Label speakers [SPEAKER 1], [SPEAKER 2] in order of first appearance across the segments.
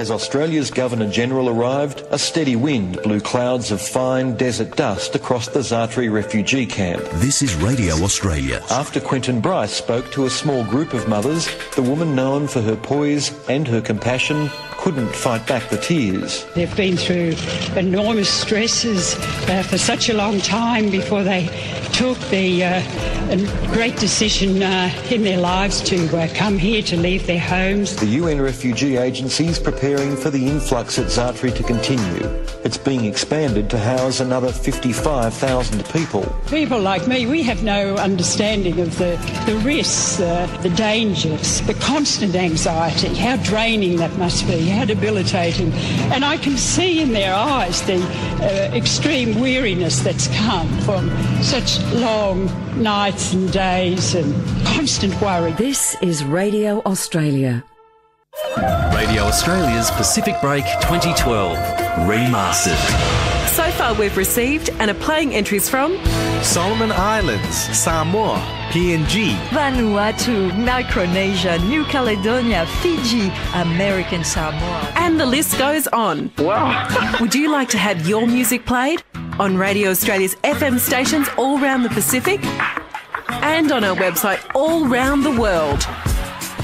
[SPEAKER 1] As Australia's Governor-General arrived, a steady wind blew clouds of fine desert dust across the Zatari refugee camp.
[SPEAKER 2] This is Radio Australia.
[SPEAKER 1] After Quentin Bryce spoke to a small group of mothers, the woman known for her poise and her compassion couldn't fight back the tears.
[SPEAKER 3] They've been through enormous stresses for such a long time before they took the great decision in their lives to come here, to leave their homes.
[SPEAKER 1] The UN Refugee Agency is preparing for the influx at Zatari to continue. It's being expanded to house another 55,000 people.
[SPEAKER 3] People like me, we have no understanding of the risks, the dangers, the constant anxiety, how draining that must be, how debilitating. And I can see in their eyes the extreme weariness that's come from such long nights and days and constant worry.
[SPEAKER 4] This is Radio Australia.
[SPEAKER 2] Radio Australia's Pacific Break 2012 Remastered.
[SPEAKER 5] So far we've received and are playing entries from
[SPEAKER 6] Solomon Islands, Samoa, PNG,
[SPEAKER 7] Vanuatu, Micronesia, New Caledonia, Fiji, American Samoa.
[SPEAKER 5] And the list goes on.
[SPEAKER 8] Wow.
[SPEAKER 5] Would you like to have your music played on Radio Australia's FM stations all around the Pacific and on our website all around the world?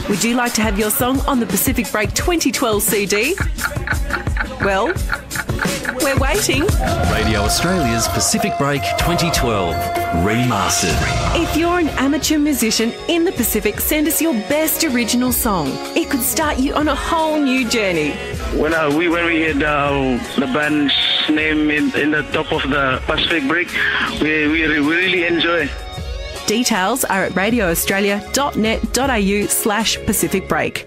[SPEAKER 5] Would you like to have your song on the Pacific Break 2012 CD? Well, we're waiting.
[SPEAKER 2] Radio Australia's Pacific Break 2012 Remastered.
[SPEAKER 5] If you're an amateur musician in the Pacific, send us your best original song. It could start you on a whole new journey.
[SPEAKER 8] When we heard the band's name in the top of the Pacific Break, we really enjoy.
[SPEAKER 5] Details are at radioaustralia.net.au/Pacific Break.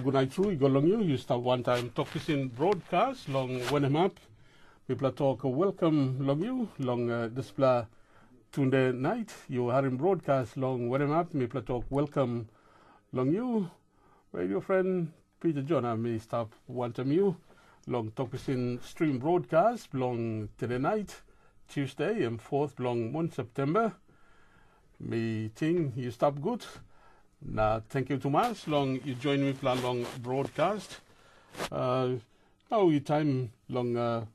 [SPEAKER 9] Good night through, go long you start one time Tok Pisin broadcast long when I'm up. People talk welcome long you long display Tunde night. You are in broadcast long when I'm up. People talk welcome long you. Radio friend Peter John and me stop one time you long Tok Pisin stream broadcast long today night Tuesday and 4th long month September. Me think you stop good. Now, thank you too much. Long you join me for a long broadcast. Now you time long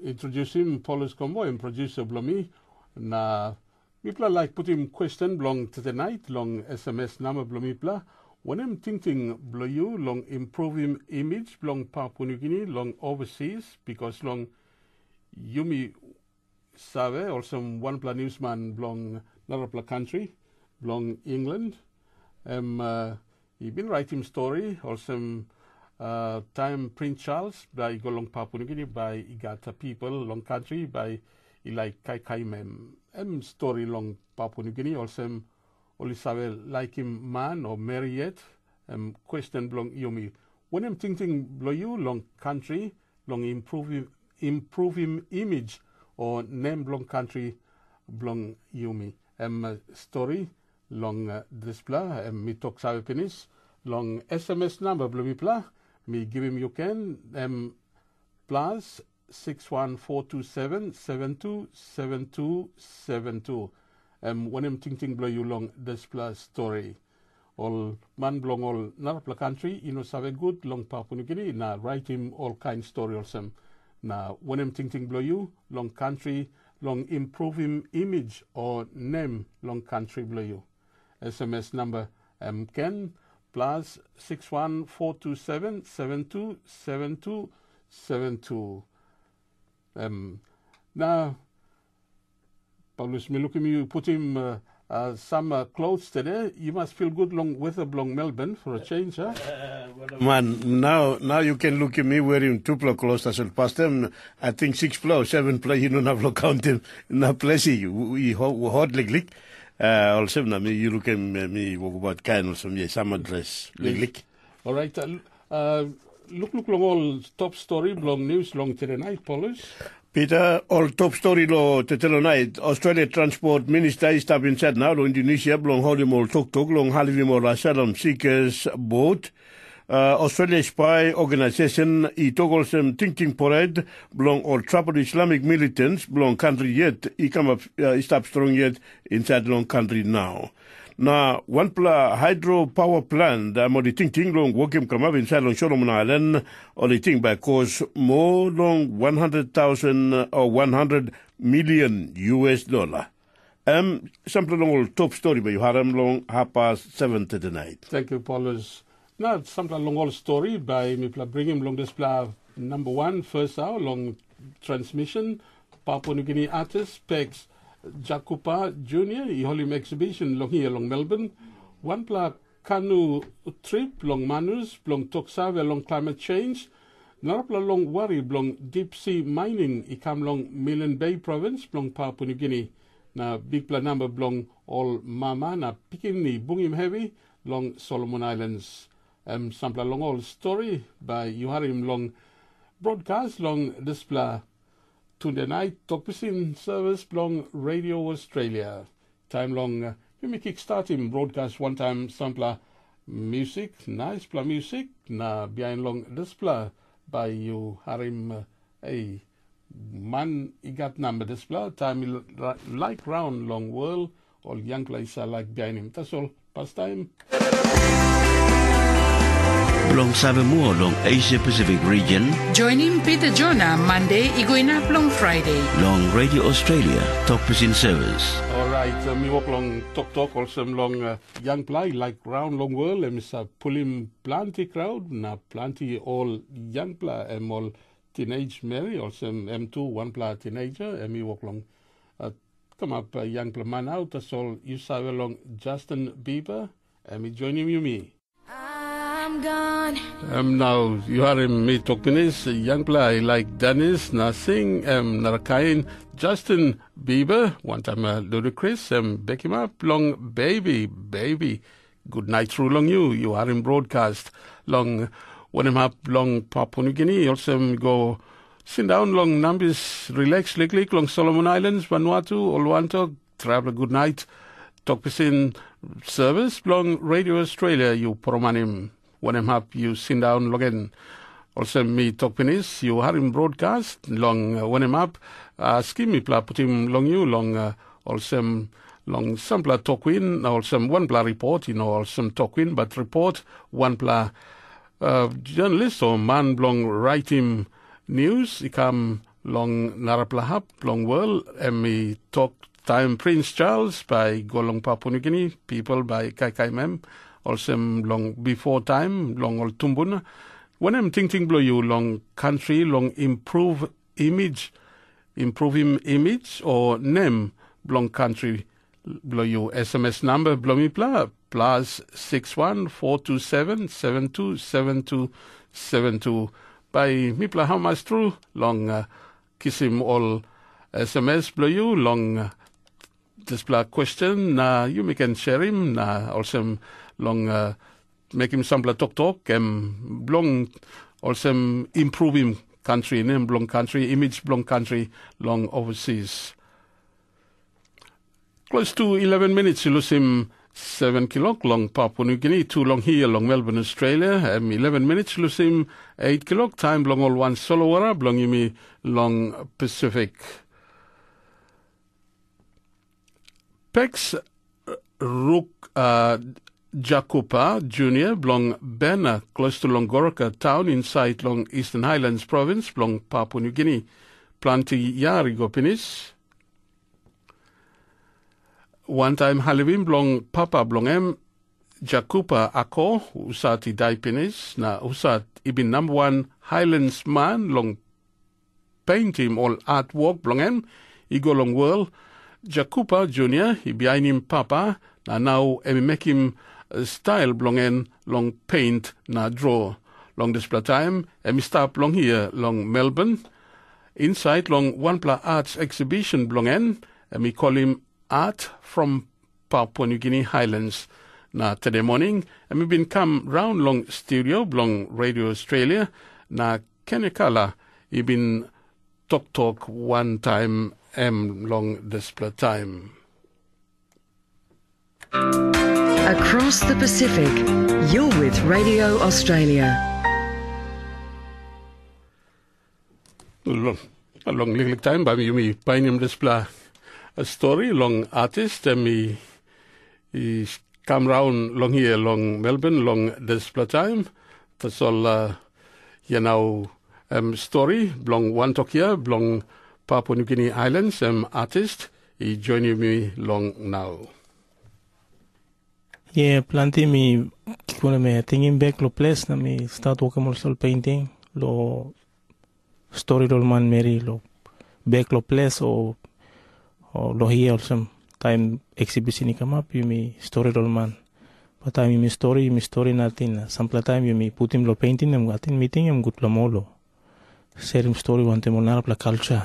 [SPEAKER 9] introduce him Paulus Combo and producer Blomi. Now we play like put him question long to the night long SMS number Blomi pla. When I'm thinking blow you long improve him image long Papua New Guinea long overseas because long Yumi Save also one pla newsman long another pla country. Long England. He been writing story also time Prince Charles by go long Papua New Guinea by Igata people long country by like Kai mem story long Papua New Guinea also only sabe like him man or marry yet question long Yumi. When I'm thinking blow you long country long improve him image or name long country long Yumi story long display me talk sabe penis long SMS number blumipla me give him you can plus 61427 727272 when I'm thinking blow you long display story all man belong all narpla country you know sabe good long Papua New Guinea na write him all kind story also na when I'm thinking blow you long country long improve him image or name long country blow you SMS number Ken plus 61 427 727272. Now, Paulus, me look at me, put him some clothes today. You must feel good long weather along Melbourne for a change, huh?
[SPEAKER 10] Man, now you can look at me wearing 2 clothes as well. Past them, I think 6 or 7 you don't have to count them. Na plessy, we hot leg. Also, na me, you look at me, walk about kind of some summer dress, leg.
[SPEAKER 9] All right. Look long all top story, long news, long today night, Paulus.
[SPEAKER 10] Peter, all top story lo te telo night. Australia Transport Minister is tapping said now lo Indonesia blong holim all tok long halivim all asylum seekers boat. Australia Spy Organization I togol sem thinking parade blong all troubled Islamic militants blong country yet I come up stop strong yet inside long country now. Na one hydro power plant mo di ting long wokim come up inside long Solomon Island or the thing by cause more long 100,000 or 100 million US dollar. Something long top story by you haram long 7:30 tonight.
[SPEAKER 9] Thank you, Paulus. Now something long all story by me bring him long this number 1 first hour long transmission Papua New Guinea artist Pex Jakupa Jr. I Holim exhibition long here long Melbourne. One canoe trip long Manus, long Toksave long climate change. Narapla long worry long deep sea mining. I come long Milne Bay province long Papua New Guinea. Na big number long all Mama na Pikini Bungim heavy long Solomon Islands. Sampla long all story by Yuharim long broadcast long display. Tunde night, Tok Pisin service long Radio Australia. Time long, you may kickstart him broadcast one time sampler music, nice pla music, na behind long display by you harim man igat number display, time like round long world, all young place I like behind him. That's all, past time.
[SPEAKER 11] Long Samoa, long Asia Pacific region.
[SPEAKER 12] Join him Peter Jonah Monday, Iguinap long Friday.
[SPEAKER 11] Long Radio Australia, Tok Pisin service.
[SPEAKER 9] All right, me walk long talk also long young play like round long world. Pull him plenty crowd, na plenty all young play all teenage Mary also M2 one play teenager. And me walk long come up young play man out. That's all you saw along Justin Bieber. And me join him you me.
[SPEAKER 12] Gone.
[SPEAKER 9] Now you are in me talking is young play like Dennis na sing narakain Justin Bieber one time Ludacris back him up long baby good night through long you are in broadcast long when him up long Papua New Guinea also go sit down long numbers relax lick long Solomon Islands Vanuatu Oluanto travel good night Tok Pisin service long Radio Australia you promanim. When I'm up, you sit down again. Also, me Tok Pinis, you are in broadcast long. When I'm up, skim me put him long you long. Also, long some pla talk win. Also, one pla report. Also talk win, but report one pla journalist or man long write him news. He come long narapla hap long world. And me talk time Prince Charles by go long Papua New Guinea people by Kai Mem. Also long before time, long old Tumbuna. When I'm thinking blow you long country, long improve image or name long country blow you SMS number blow me plus 61 427 727272 by me how much true long kiss him all SMS blow you long display question you can share him also long make him sample talk long also improve him country name long country image long country long overseas close to 11 minutes you lose him 7 o'clock long Papua New Guinea 2 long here long Melbourne Australia 11 minutes lose him 8 o'clock time long all one Solowara long you long Pacific Pex Rook Jakupa Jr. Long Bena, close to Longorica town inside Long Eastern Highlands province, Long Papua New Guinea. Planti Yari Gopinis. One time Halivim Long Papa Blong M. Jakupa ako usat i Daipinis na usat ibin #1 Highlands man long painting all artwork blongem igo long world Jakupa Junior ibiainim papa na now emi make him style blongen long paint na draw long display time emi stop long here long Melbourne inside long one pla arts exhibition blongen emi call him art from Papua New Guinea Highlands. Na today morning, emi been come round long studio long Radio Australia na Kenekala I been talk one time long display time.
[SPEAKER 4] Across the Pacific, you're with Radio Australia.
[SPEAKER 9] A long little time, but you find him display a story long artist and me come round long here long Melbourne long display time. That's all story long one talk here long Papua New Guinea Islands artist he joining me long now.
[SPEAKER 13] Yeah, plenty me thinking back lo place na me start working also painting lo story lo man meri lo back lo place or lo here also time exhibition ni come up you me story lo man but time me story natin sample time you me put him lo painting em gatin meeting em gut lo molo share him story want em onar la culture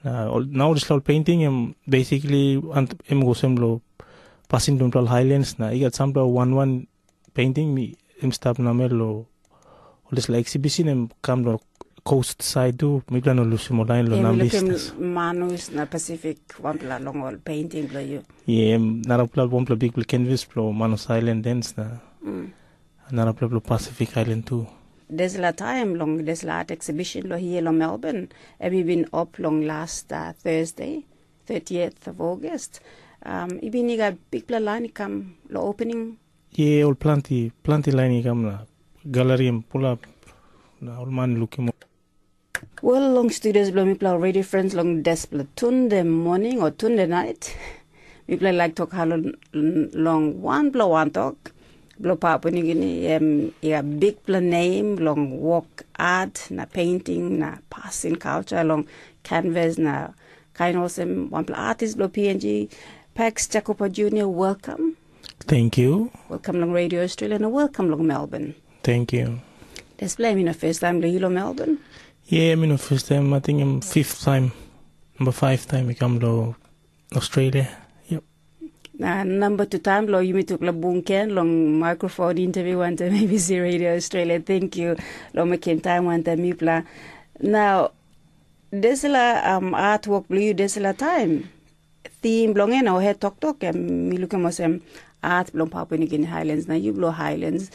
[SPEAKER 13] now this lo painting em basically em go sem lo passing to Highlands na I got some 1-1 painting me em stop na melo this like exhibition em come lo coast side do me plano lusimo line lo nam listas
[SPEAKER 14] manus na Pacific one pla long all painting lo you
[SPEAKER 13] na pla one pla big canvas plo Manus Island dance na na pla Pacific Island too.
[SPEAKER 14] There's a time long there's a art exhibition lo here lo Melbourne and we been up long last Thursday 30th of August. Ibiniga big pla line come lo opening.
[SPEAKER 13] Yeah, all plenty line come na gallery pull up na all man looking.
[SPEAKER 14] Well, long studios blow me play radio friends long desplay Tunde morning or Tunde night. We play like talk long one blow one talk. Blow Papua New Guinea a big pla name long walk art na painting na passing culture long canvas na kind of some one pla artist blow PNG. Pax Jakupa Junior, welcome.
[SPEAKER 13] Thank you.
[SPEAKER 14] Welcome long Radio Australia and welcome long Melbourne.
[SPEAKER 13] Thank you.
[SPEAKER 14] Let's play me the first time lo Melbourne.
[SPEAKER 13] Yeah, me the first time. I think I'm 5th time. Number 5 time I come to Australia. Yep.
[SPEAKER 14] Number 2 time lo you me took la bunken long microphone interview one time BBC Radio Australia. Thank you. Lo me came time one time me pla. Now there's a artwork blue there's a time. Theme belonging now head talk and me look at myself art belong Papua New Guinea Highlands now you blow Highlands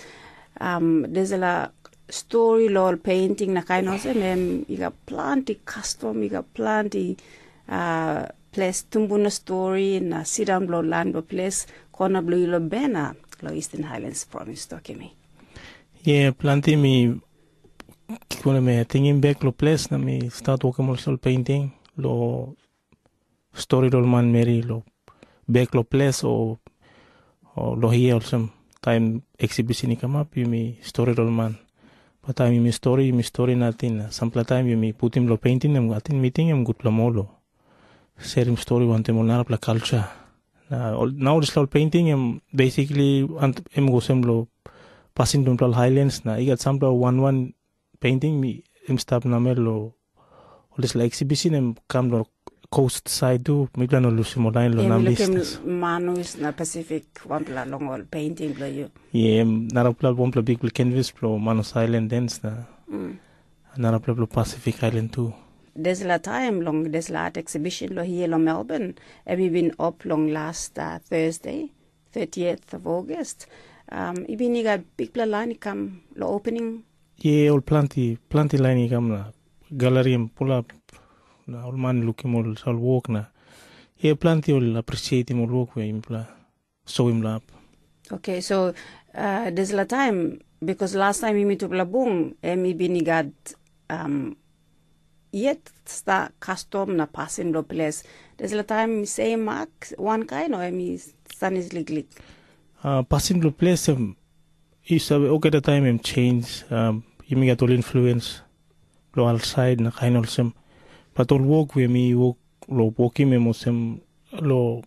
[SPEAKER 14] there's a story lol painting na kind of them you got plenty custom you got plenty place tumbuna story na sit down blow land place corner blue lo bena lo Eastern Highlands promise talking me
[SPEAKER 13] yeah plenty me thinking back lo place na me start working also painting lo story lo man meri lo back lo place or lo here also time exhibition ni come up you me story lo man but time me story natin sample time you me put him lo painting em gatin meeting em gut lo molo share him story want em onar la culture now this lo painting em basically em go sem lo passing to Highlands na I got some 1-1 painting me em stop na melo this like exhibition em come lo coast side do me plano lusimo line lo nam listas
[SPEAKER 14] manus na Pacific one pla long all painting lo you
[SPEAKER 13] na pla one pla big canvas plo Manus Island dance na pla Pacific Island too.
[SPEAKER 14] There's a time long there's a art exhibition lo here lo Melbourne and we been up long last Thursday 30th of August ibiniga big pla line come lo opening.
[SPEAKER 13] Yeah, all plenty line come na gallery pull up na all man looking more all walk na yeah plenty all appreciate him all work with him show him up.
[SPEAKER 14] Okay, so there's a time because last time we took la bung me binigat yet sta custom na passing lo place there's a time same mark one kind or me sun is glick
[SPEAKER 13] Passing the place, is okay the time change. You may get all influence. Lo outside na kind of some, but all walk with me walking me mosem lo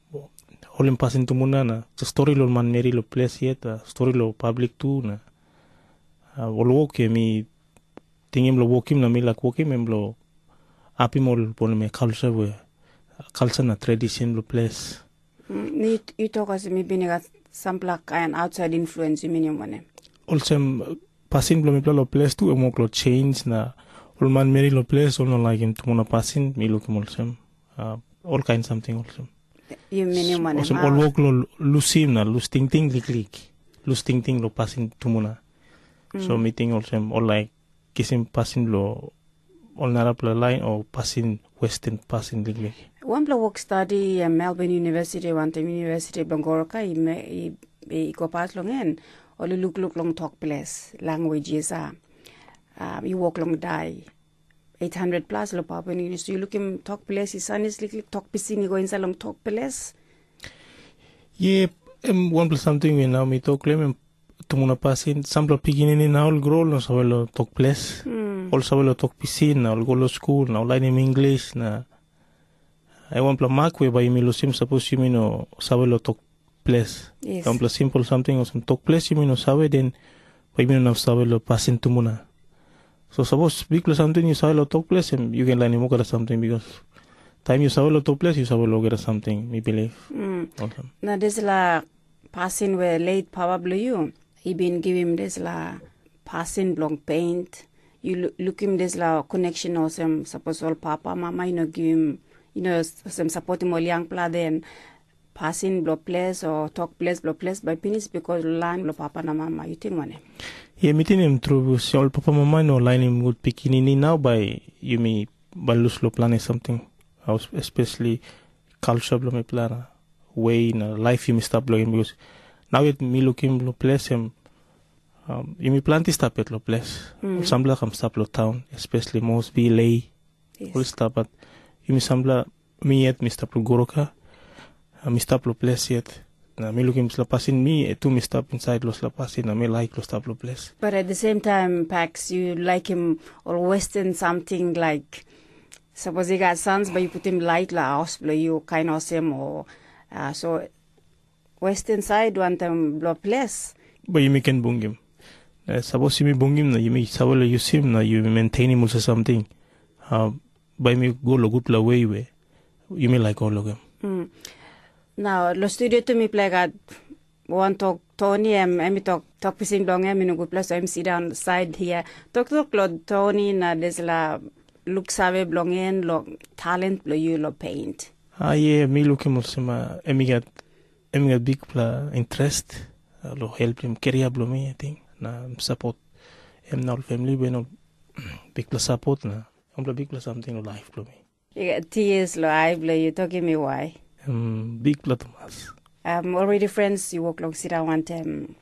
[SPEAKER 13] all passing to muna na. The story lo man meri lo place yet. Story lo public too na. All walk me tingem lo walking na me like walking me lo api mo pon me culture na tradition lo place.
[SPEAKER 14] You talk as me being a some black and outside influence you mean your money.
[SPEAKER 13] Also passing lo place too mo lo change na. All man meri lo place all no like him to muna passing me look him also. All kind something also.
[SPEAKER 14] You mean your money.
[SPEAKER 13] Also all walk lo lusim na lose ting lo passing to muna. So meeting also all like kissing passing lo all narapla line or passing western passing ligli.
[SPEAKER 14] One block work study Melbourne University, one time University Bangoroka, I go pass long end, or look long talk place, languages you walk long die. 800 plus lo papa ni so you look him talk place is honestly Tok Pisin you go inside long talk place.
[SPEAKER 13] Yeah, one plus something we now me talk claim tumuna passing sample beginning now all grow no sabe lo Tok place. All sabe lo Tok Pisin na all go to school na online in English na I want to mark we by me lo sim suppose you know sabe lo Tok place.
[SPEAKER 14] Yes.
[SPEAKER 13] One plus simple something or some Tok place you know sabe then by me no sabe lo passing tumuna. So suppose big something you saw a Tok place and you can learn more get something because time you saw a Tok place you saw a get something, me believe. Awesome.
[SPEAKER 14] Now this la passing where late probably you. He been give him this la passing long paint. You look him this la connection or some suppose all papa, mama, you know, give him some support him all young pla then passing blow place or talk place by penis because line blow papa na mama. You think one?
[SPEAKER 13] Yeah, meeting him through all papa mama no line him good picking now by you me by loose lo plan something. Especially culture blo me plan way in life you me stop blowing because now it me looking lo place him you me plan to stop at lo place. Some black stop lo town, especially most be lay. All stop but you me some black me yet me stop lo goroka. Me stop lo place yet. Na me looking lo passing me to me stop inside lo passing na me like lo stop lo place.
[SPEAKER 14] But at the same time, Pax, you like him or Western something like suppose he got sons, but you put him light la house blow you kind of same or so Western side want him blow place.
[SPEAKER 13] But you me can bung him. Suppose you me bung him na you me sabole use him na you maintain him also something. By me go lo good la way you me like all of them.
[SPEAKER 14] Now, lo studio to me play got one talk Tony and Tok Pisin long and good place I'm sit down side here. Talk Tony na des la look save blong en lo talent lo you lo paint.
[SPEAKER 13] Yeah, me looking also ma emi got big interest lo help him career blow me I think na support him now family we no big support na big something lo life blow me.
[SPEAKER 14] You got tears lo I blow you talking me why?
[SPEAKER 13] Big Thomas.
[SPEAKER 14] Already friends you walk long sit down one time.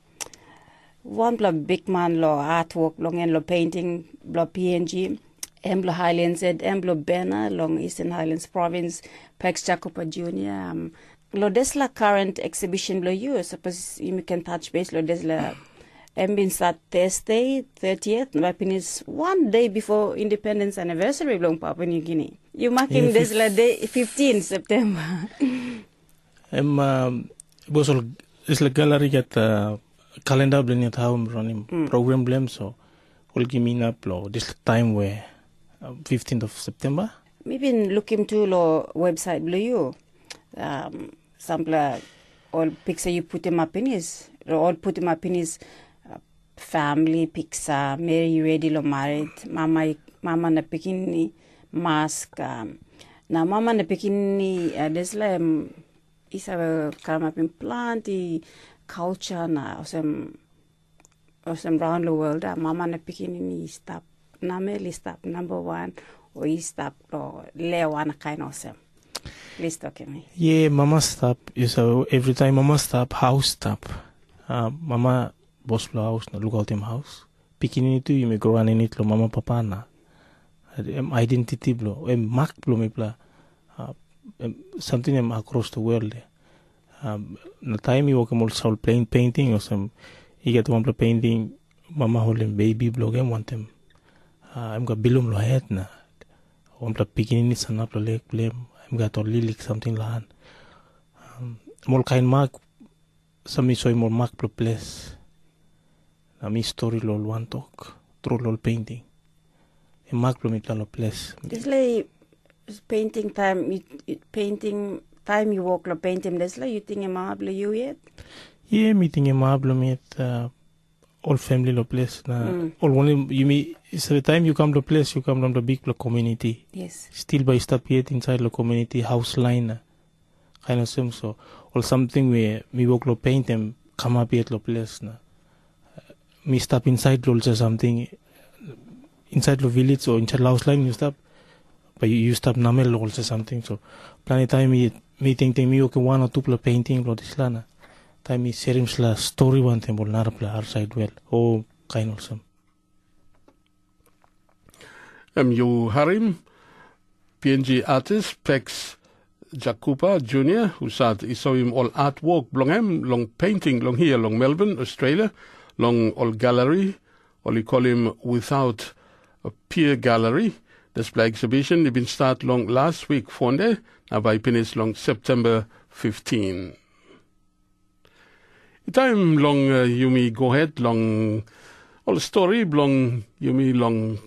[SPEAKER 14] One big man lo artwork long and lo painting lo PNG. Emblo Highlands at Emblo Bena long Eastern Highlands Province Pax Jacopa Jr. Lo desla current exhibition lo you suppose you can touch base lo desla been start Thursday 30th my opinion is one day before independence anniversary long Papua New Guinea. You marking this day 15 September.
[SPEAKER 13] Was all is la gallery get calendar blend at home running program blame so will give me up lo this time where 15th of September.
[SPEAKER 14] Maybe look into lo website blue you sample all picture you put him up in his all put him up in his family picture Mary ready lo married mama na pikini mask na mama na pikini there's like isa kama plant culture na osem round the world mama na pikini stop na meli stop number 1 or stop lo lewa na kind of sem please talk to me.
[SPEAKER 13] Yeah, mama stop is every time mama stop house stop mama boss lo house na look out him house pikini tu you me grow in it lo mama papa na identity blo mark blo me pla something across the world Na time you work more soul painting or some, you get one painting, mama holding baby blogger want them. I'm got bilum lo head na. One picking it and up the leg blame. I'm got only lick something lan. More kind mark, some is so more mark pro place. Na mi story lol one talk, through lol painting. A mark pro mi plan lo place.
[SPEAKER 14] This like painting time, time you walk lo painting. This like you think a marble you yet?
[SPEAKER 13] Yeah, meeting a marble meet all family lo place. All one you meet. It's the time you come to place, you come from the big community.
[SPEAKER 14] Yes.
[SPEAKER 13] Still by stop yet inside the community house line. Kind of same so. Or something where me walk lo paint them come up yet lo place na. Me stop inside also something inside the village or inside the house line you stop. But you stop namel also something so. Planet time me think me okay one or two pla painting lo this lana. Time me serims la story one thing bol nara pla outside well. Oh kind of some.
[SPEAKER 9] M.U. Harim, PNG artist, Pex Jakupa Jr., who said he saw him all artwork, long painting, long here, long Melbourne, Australia, long all gallery, or he call him without a peer gallery. Display exhibition, he been start long last week, Fonde, now by finish long September 15. The time long you me go ahead, long all story, long you me long.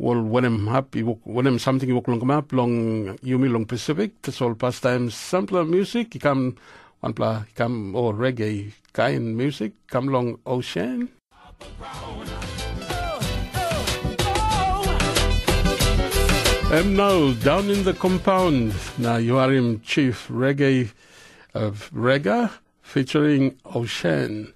[SPEAKER 9] Well, when I'm happy, when I'm something you walk long map, long Yumi long Pacific, that's all pastime sampler music, you come or reggae kind music, come long ocean. And now down in the compound, now you are in Chief Reggae of Rega featuring Ocean.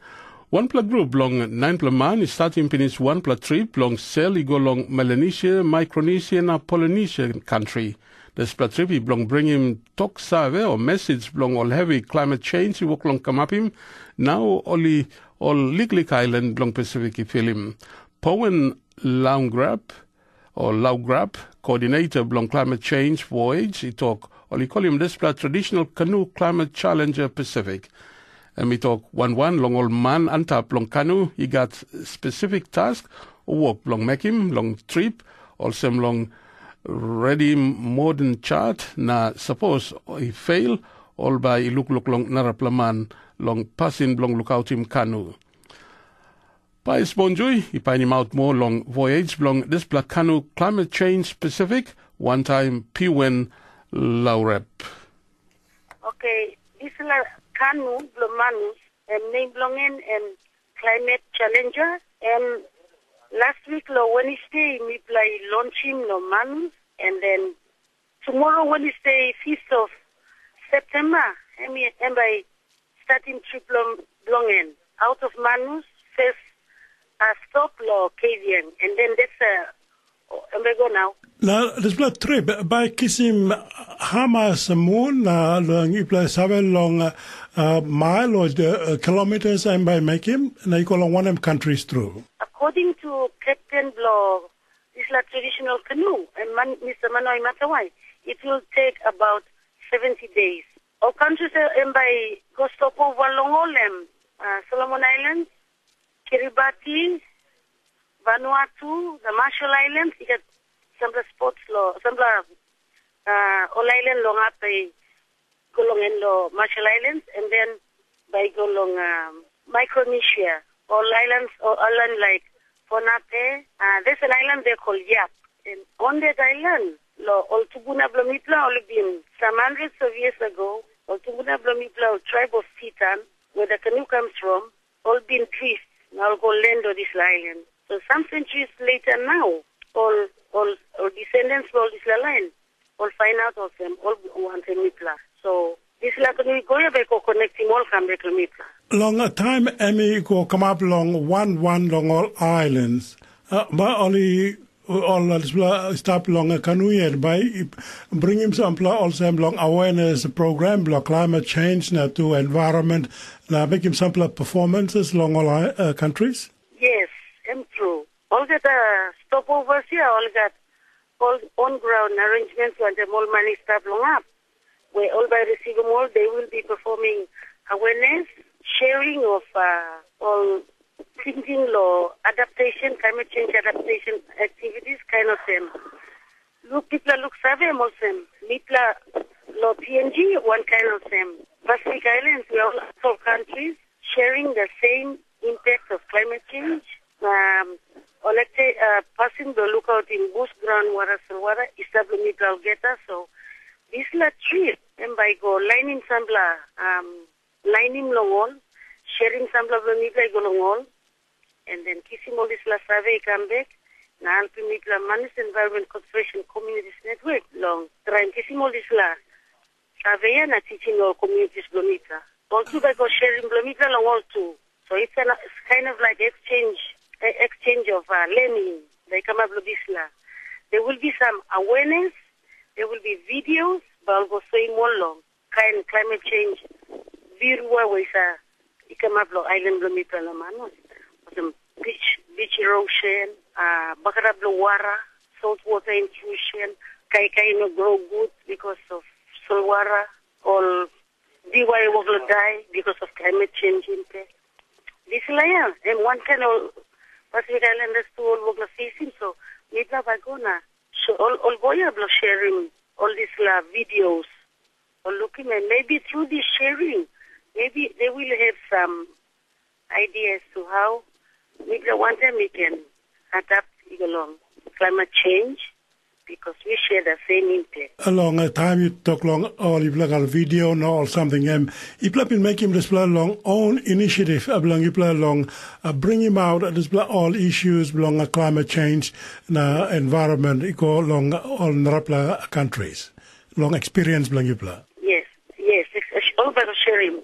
[SPEAKER 9] One pla group long 9 pla man is starting finish 1 pla trip long sail he go long Melanesia, Micronesia and Polynesia country. This pla trip he long bring him talk survey or message long all heavy climate change he walk long come up him. Now only all Licklick Island long Pacific he feel him. Powen Laugrab coordinator long climate change voyage he talk or he call him this pla traditional canoe climate challenger Pacific. And we talk one long old man antap long canoe. He got specific task. Work long make him long trip. Also long ready modern chart. Na suppose he fail. All by he look long naraplaman long passing long look out him canoe. By Sponjoy, he find him out more long voyage long this black canoe climate change Pacific. One time Piwen Laurep.
[SPEAKER 15] Okay, this is Kanu Blomanus and name belonging and climate challenger and last week Wednesday me play launching Manus and then tomorrow Wednesday 5th of September and by starting trip belonging out of Manus first stop Cavian and then that's and we go now.
[SPEAKER 16] Na this blood trip by kissing Hamas moon na long you play 7 long mile or kilometers and by make him na you call on one of countries through.
[SPEAKER 15] According to Captain Blow, this is a traditional canoe and Mr. Manoi Matawai, it will take about 70 days. Our countries and by go stop over long all them Solomon Islands, Kiribati, Vanuatu, the Marshall Islands, you get some spots some all island long up by go long in Marshall Islands and then by go long Micronesia, all islands or island like Ponape. There's an island they call Yap. And on that island, all Tuguna Blomipla all been some hundreds of years ago, all Tuguna Blomipla, tribe of Titan, where the canoe comes from, all been priests, now go land on this island. So some centuries later now, all descendants of this line, all find out of them, all want a Mipla. So this is like we go connecting all Cambric Mipla.
[SPEAKER 16] Long a time, Emmy go come up long one long all islands. But only all stop long a canoe by bring him some also long awareness program, climate change to environment, make him some performances long all countries.
[SPEAKER 15] Yes, and true. All that stopovers here, all that all on-ground arrangements when the more money start long up. where all by receiving all, they will be performing awareness, sharing of all thinking law adaptation, climate change adaptation activities, kind of them. Look, people look survey also. People law PNG, one kind of them. Pacific Islands, we are all countries sharing the same impact of climate change. Or let's say, passing the lookout in bush, groundwater, water, establishing alligator. So this is a trip, and by go lining sambla, lining long all, sharing sambla blamita go long all, and then kissing all this la survey come back. Now helping me la manage environment conservation communities network long. Trying kissing all this la survey and teaching all communities blamita. Also by go sharing blamita long all too. So it's kind of like exchange of learning. They come up with this la. There will be some awareness. There will be videos, but I'll go saying more long. Kind climate change. Virua wesa ikamablo island blamita la mano. Some beach erosion, bakarablo wara, saltwater intrusion, kai no grow good because of salt water, or DY will die because of climate change impact. This layer, and one kind of Pacific Islanders to all will facing, so maybe bagona. So all boya sharing all these videos or looking, and maybe through this sharing, maybe they will have some ideas to how maybe one time we can adapt along climate change because we share the same impact.
[SPEAKER 16] Along a time you talk long all you've like a video no or something you've been making this along own initiative along you along bring him out this all issues along a climate change environment go along all Rapla countries long experience along you
[SPEAKER 15] yes all about sharing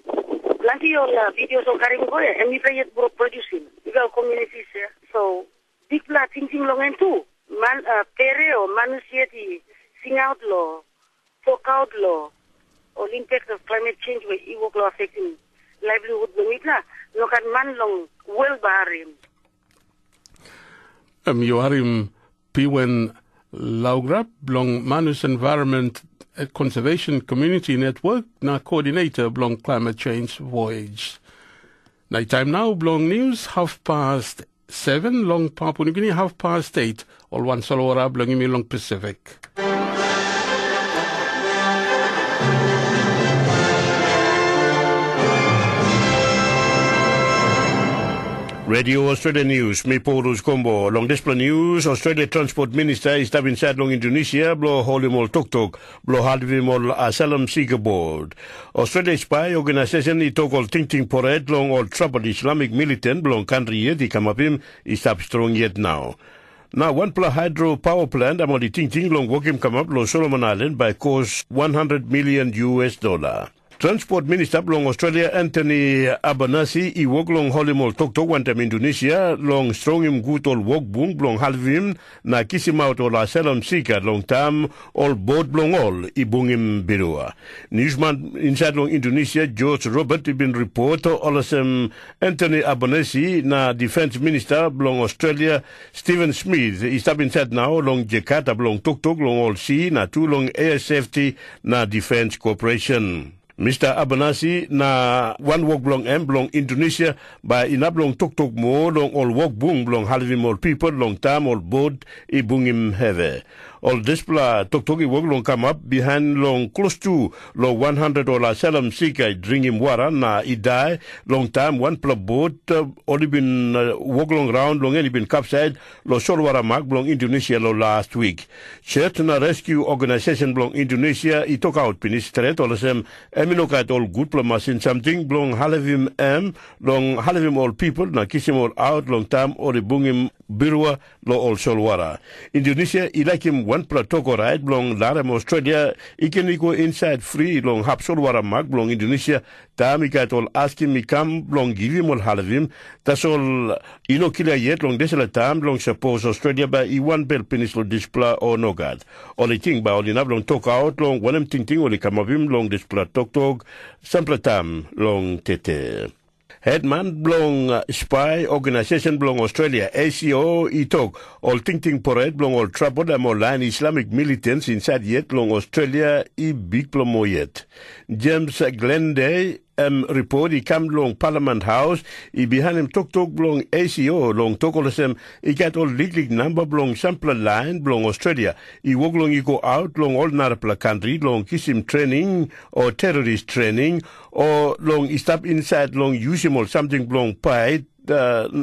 [SPEAKER 15] plenty of videos of carrying and we play producing we got communities here so people are thinking long and too man pere or manusia di sing out law, talk out law, or impact of climate change where it will affecting livelihood lumita, look at man long well barim.
[SPEAKER 9] You are him Piwen Laugrap long Manus Environment Conservation Community Network na coordinator blong climate change voyage. Night time now, blong news 7:30 long Papua New Guinea 8:30 all one Solora blong imi long Pacific.
[SPEAKER 10] Radio Australia News, me Porus Combo. Long Display News, Australia Transport Minister is tabin sad long Indonesia, blow holimol tuk-tuk, blow halvimol asalam seeker board. Australia Spy Organisation itokol ting-ting poret long all troubled Islamic militant blong country yet, ikamapim, is up strong yet now. Now, one hydro power plant, among the ting-ting long working come up, lo Solomon Island by cost $100 million. Transport Minister long Australia Anthony Albanese I wog long holimol tok wantem Indonesia long strong him good ol wog bung long halvim na kisimaut ol asalam sika long tam ol boat long all I bungim birua. Newsman inside long Indonesia George Robert been report olasem Anthony Albanese na Defence Minister long Australia Stephen Smith is been said now long Jakarta long tok long all sea na tu long air safety na Defence Corporation. Mr. Albanese na one walk blong blong Indonesia by inablong tuk mo long all walk bung blong halvim all people long tam all boat I bungim have. All this bla tuk I walk long come up behind long close to long 100 or salam sika drink him water na I die long time one plug boat only been walk long round long any been capsized lo sol water mark blong Indonesia lo last week. Church na rescue organization blong Indonesia I took out pinistret all sem Minokat all good plamasin something long halivim long halivim all people na kisim all out long time or bungim birwa lo all solwara. Indonesia I like him one platoko right long Laram Australia I can go inside free long hap solwara mag long Indonesia tam I got all ask him come long give him all halivim that's all killer yet long desala time long suppose Australia by I one bell peninsula display or no god. All I think by all enough long talk out long one ting only come of him long display talk sample tam long tete. Headman blong spy organisation blong Australia, ACO itok, all ting poret blong all trouble am online Islamic militants inside yet long Australia I big plomoyet. James Glenday report I come long Parliament House I behind him tok blong ACO long tokolesem I get all legal number blong sample line blong Australia I walk long I go out long all narapla country long kisim training or terrorist training or long I stop inside long usual something blong pied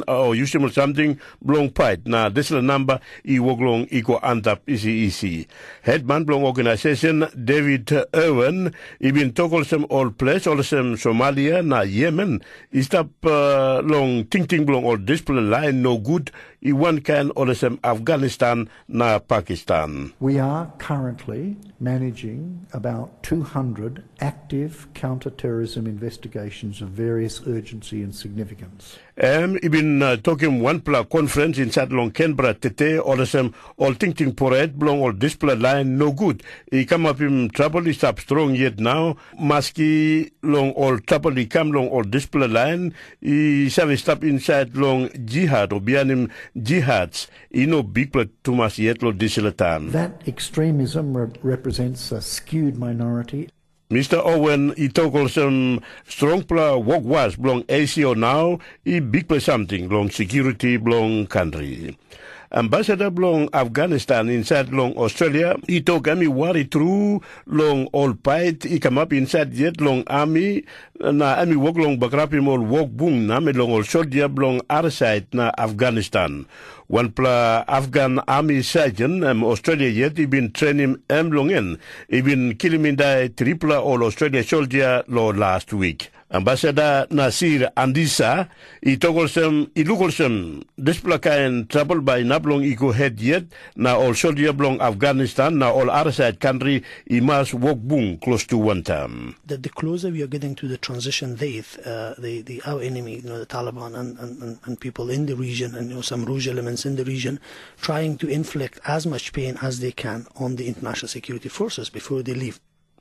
[SPEAKER 10] or usual something blong pied. Now this is the number I walk long I antap easy. Headman blong organization David Irwin I been tokol some all place all some Somalia na Yemen I stop long ting blong all display line no good I one can all some Afghanistan na Pakistan.
[SPEAKER 17] We are currently managing about 200 active counter-terrorism investigations of various urgency and significance.
[SPEAKER 10] I've been talking one pla conference in Long Canberra tete all some all ting poret blong all display line no good. He come up in trouble he stop strong yet now. Maski long all trouble he come long all display line. He have stop inside long jihad or behind him jihads. He no big pla too much yet lo time.
[SPEAKER 17] That extremism represents a skewed minority.
[SPEAKER 10] Mr. Owen, he took some strong pla walk was belong ACO now, he big play something belong security belong country. Ambassador belong Afghanistan inside long Australia, he took me worry through long all fight, he come up inside yet long army, na army walk long bakrapim all walk boom na me long all soldier belong other side na Afghanistan. One pla Afghan army sergeant Australia yet he been training long in. He been killing in die tripla all Australia soldier law last week. Ambassador Nasir Andisa, he told some, he look some, this plaka in trouble by Nablong Eco head yet, now all soldier belong Afghanistan, now all other side country, he must walk boom close to one time.
[SPEAKER 18] The closer we are getting to the transition date, our enemy, the Taliban and people in the region, and some Rouge elements in the region, trying to inflict as much pain as they can on the international security forces before they leave.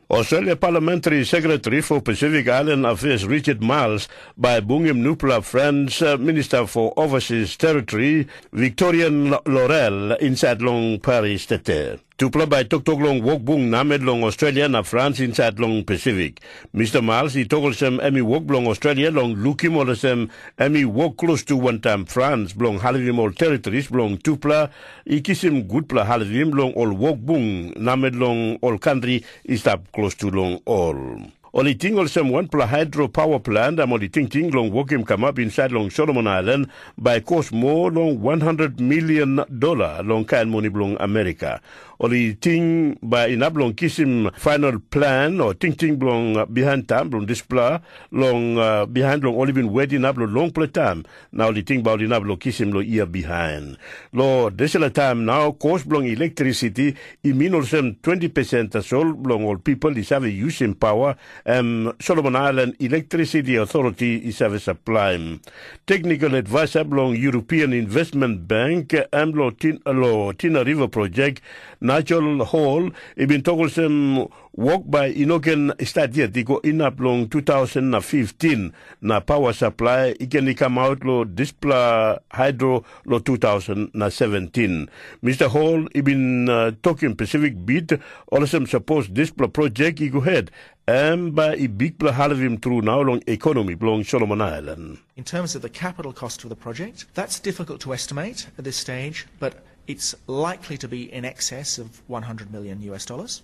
[SPEAKER 10] Australia Parliamentary Secretary for Pacific Island Affairs Richard Miles by Bungim Nupla Friends Minister for Overseas Territory Victorian Laurel inside Long Paris Tete. Tupla by Tok Long Walk Bung Named Long Australia na France inside Long Pacific. Mr. Miles he told some Emmy walk Long Australia long looking or some Emmy walk close to one time France belong Halivim all territories belong Tupla he kiss him good pla Halivim long all walk Bung Named Long all country is up close to long all. Only thing also one pla hydro power plant I'm only thinking long walk him come up inside long Solomon Island by cost more long $100 million long kind money belong America. Only thing by inablong kiss him final plan or ting belong behind time belong display long behind long only been waiting up long play time. Now the thing about inablong kiss him lo year behind. Lord, this is the time now cost belong electricity it mean also 20% as all belong all people is have a using power. Solomon Island Electricity Authority is have a supply. Technical advisor belong European Investment Bank Tina River Project Natural Hall, he been told some walk by Inoken start yet, they go in up long 2015 na power supply, it can come out lo display hydro lo 2017. Mr. Hall, he been talking Pacific Beat, also suppose display project, he go ahead. By a big halvim through now long economy belong Solomon Island.
[SPEAKER 19] In terms of the capital cost of the project, that's difficult to estimate at this stage, but it's likely to be in excess of $100 million US.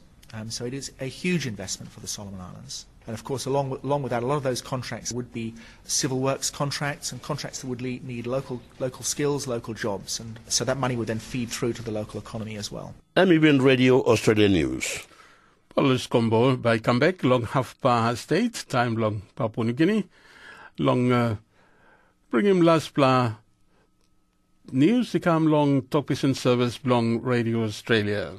[SPEAKER 19] So it is a huge investment for the Solomon Islands. And of course, along with that, a lot of those contracts would be civil works contracts and contracts that would need local skills, local jobs. And so that money would then feed through to the local economy as well.
[SPEAKER 10] MBN Radio Australia News.
[SPEAKER 9] Polish combo by comeback long half pa state time long Papua New Guinea long bring him last pla news to come long Tok Pisin service long Radio Australia.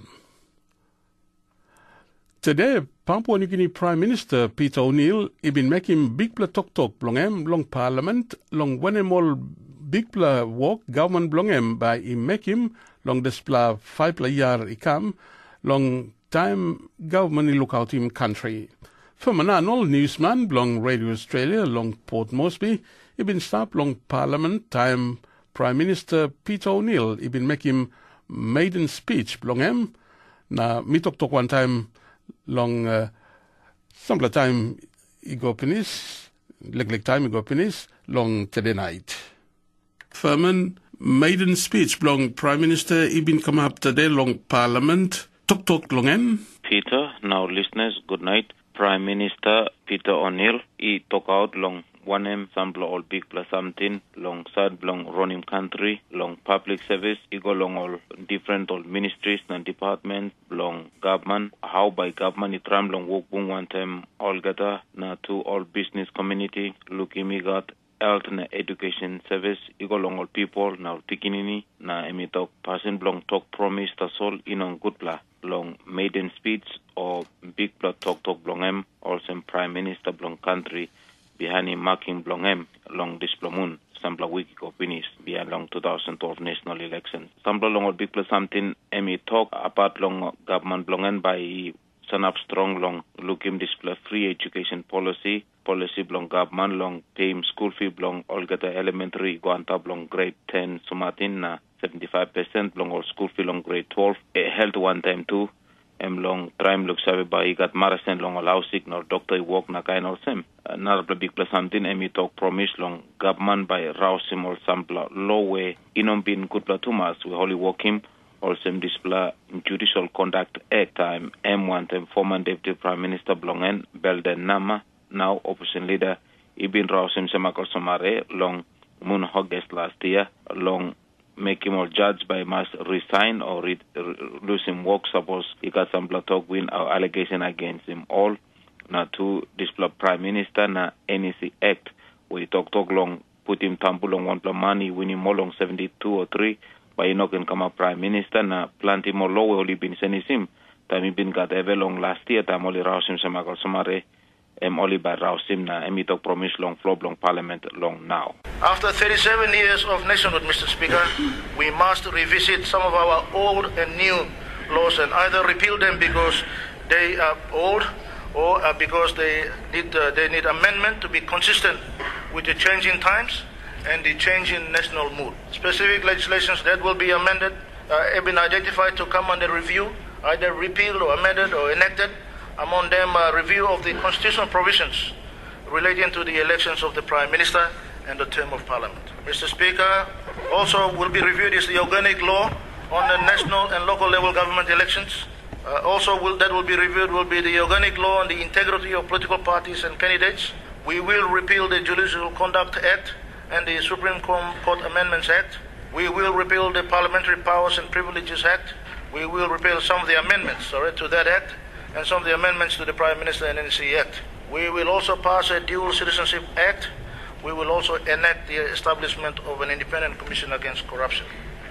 [SPEAKER 9] Today Papua New Guinea Prime Minister Peter O'Neill he been making big pla talk long Parliament long when him all big pla walk government belong him by him make him long this pla 5 pla year he come long time government look out in country. From an all newsman belong Radio Australia long Port Moresby, Ibin stop long Parliament time Prime Minister Peter O'Neill ibin make him maiden speech long em na mitok one time long sample time igo pinis leg time igo pinis long today night. Furman maiden speech long Prime Minister ibin come up today long Parliament tok long em.
[SPEAKER 20] Peter, now listeners, good night. Prime Minister Peter O'Neill, he talk out long 1M sample all big plus something long side long running country long public service he go long all different all ministries and departments long government how by government it ram long work boom one time all gata na to all business community looking me got health and education service he go long all people now tikinini na emi talk person long talk promise ta sol in on good blah long maiden speech or big blood talk long em also prime minister long country behind him marking blongem long displomun sambla wiki opinis behind long 2012 national elections sambla long or big plus something emi talk about long government blongen by son up strong long look him display free education policy blong government long pay him school fee blong all get elementary go on top long grade 10 sumatin na 75% long all school fee long grade 12 health one time too long time look sabi ba he got marathon long allow sick nor doctor work na kind of sem another big plus something emi talk promise long government by rausim or sample low way inom been good la tumas we holy work him also display judicial conduct act time M1 time former deputy prime minister blongen belden nama now opposition leader ibin rausim semakol somare long moon august last year long make him all judged by must resign or lose him work. Suppose he got some talk win or allegation against him all. Now to display prime minister na NEC act we talk long put him tampu long one money win him more long 72 or 3 but he not can come up prime minister na plant him more low only been sending him time he been got ever long last year time only rouse him semakal somare only by Rausim na emi talk promise long flow long parliament long now.
[SPEAKER 21] After 37 years of nationhood, Mr. Speaker, we must revisit some of our old and new laws and either repeal them because they are old or because they need amendment to be consistent with the changing times and the changing national mood. Specific legislations that will be amended have been identified to come under review, either repealed or amended or enacted. Among them, review of the constitutional provisions relating to the elections of the Prime Minister and the term of Parliament. Mr. Speaker, also will be reviewed is the organic law on the national and local level government elections. That will be reviewed will be the organic law on the integrity of political parties and candidates. We will repeal the Judicial Conduct Act and the Supreme Court Amendments Act. We will repeal the Parliamentary Powers and Privileges Act. We will repeal some of the amendments to that act and some of the amendments to the Prime Minister and NEC Act. We will also pass a Dual Citizenship Act. We will also enact the establishment of an independent commission against corruption.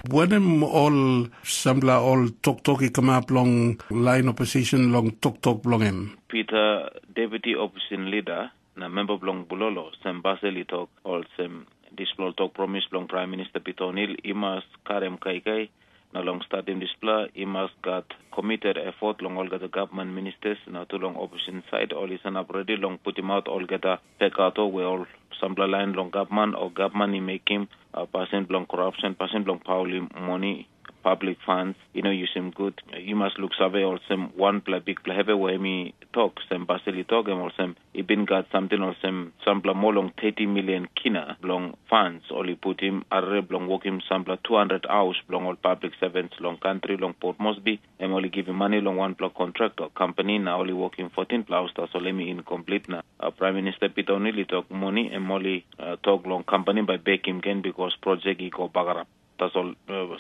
[SPEAKER 9] When all sambla all talk come up long line opposition long talk long him.
[SPEAKER 20] Peter, deputy opposition leader, na member long bulolo, sem baseli talk all sem display talk promise long Prime Minister Peter O'Neill, imas karem kai. Now long starting display, he must got committed effort long all get the government ministers now to long opposition side all is an already long put him out all get a peccato we all some line long government or government he make him percent long corruption, percent long power money, public funds, use him good. You must look survey or some one big play heavy where me talk, some basili talk and also he been got something or some more long 30 million kina long funds only put him a long work him some 200 hours long all public servants long country long Port Moresby and only give him money long one block contract or company now only working 14 plows so let me incomplete now. Prime Minister Peter O'Neill talk money and only talk long company by back him again because project he go bagarap. That's all.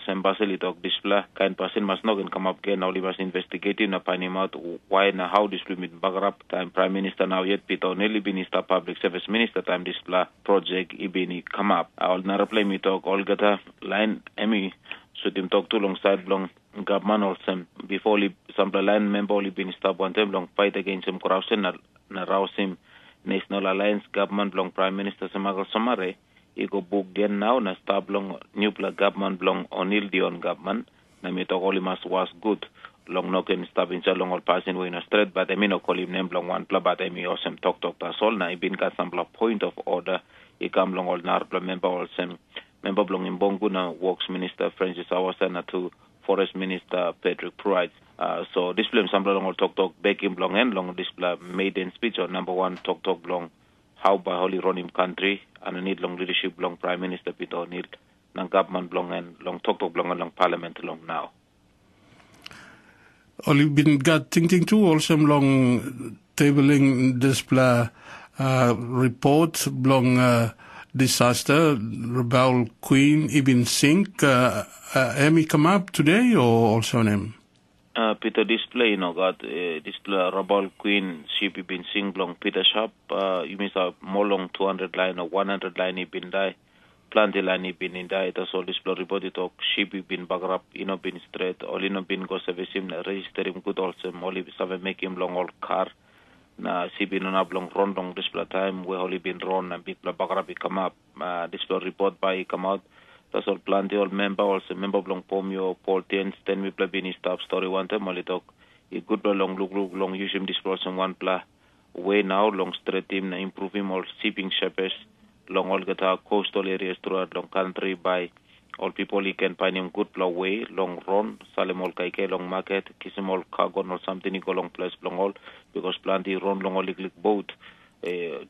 [SPEAKER 20] Sembaseli talk display. Kind person must not come up again. Now he was investigating na find him out why and how display with bagarap. Time Prime Minister now yet Peter O'Neill Minister Public Service Minister time display project ibini come up. I'll not reply me talk all get a line Emmy should him talk too long side long government also before some line member only been stop one time long fight against some corruption na rouse him National Alliance government long Prime Minister Semagal Somare. He go book again now na start long new government long O'Neill Dion government na me talk only must was good long no can stop in long all passing way in a straight but I mean no call him name long one but I mean awesome talk that's all na I been got some point of order ikam long all narpla member all sem member belong in Bonguna, Works Minister Francis Awasana to Forest Minister Patrick Pruitt. So this film sample long talk back in belong and long display maiden speech on number one talk belong how by holy run him country and a need long leadership belong Prime Minister Peter O'Neill, long government belong and long talk belong and long Parliament long now.
[SPEAKER 9] Only been got thinking too also long tabling display report belong disaster rebel Queen Ibn Sink Emmy come up today or also name?
[SPEAKER 20] Peter display got display rebel Queen ship Ibn Sink belong Peter Sharp you miss a more long 200 line or 100 line Ibn die plenty line Ibn in die that's all display report it talk ship Ibn bagrap been straight all been go service him register him good also only seven make him long all car na sibin na blong ron long display time we only been run and bit bakara come up display report by come out that's all plenty all member also member blong pomio Paul 10 we play bini staff story one time only talk a good long look long use him display some one play way now long straight team na improve him all shipping shepherds long all get our coastal areas throughout long country by all people he can find him good plow way long run salemol kaike long market kisimol cargo or something go long place long all because plenty run long all click boat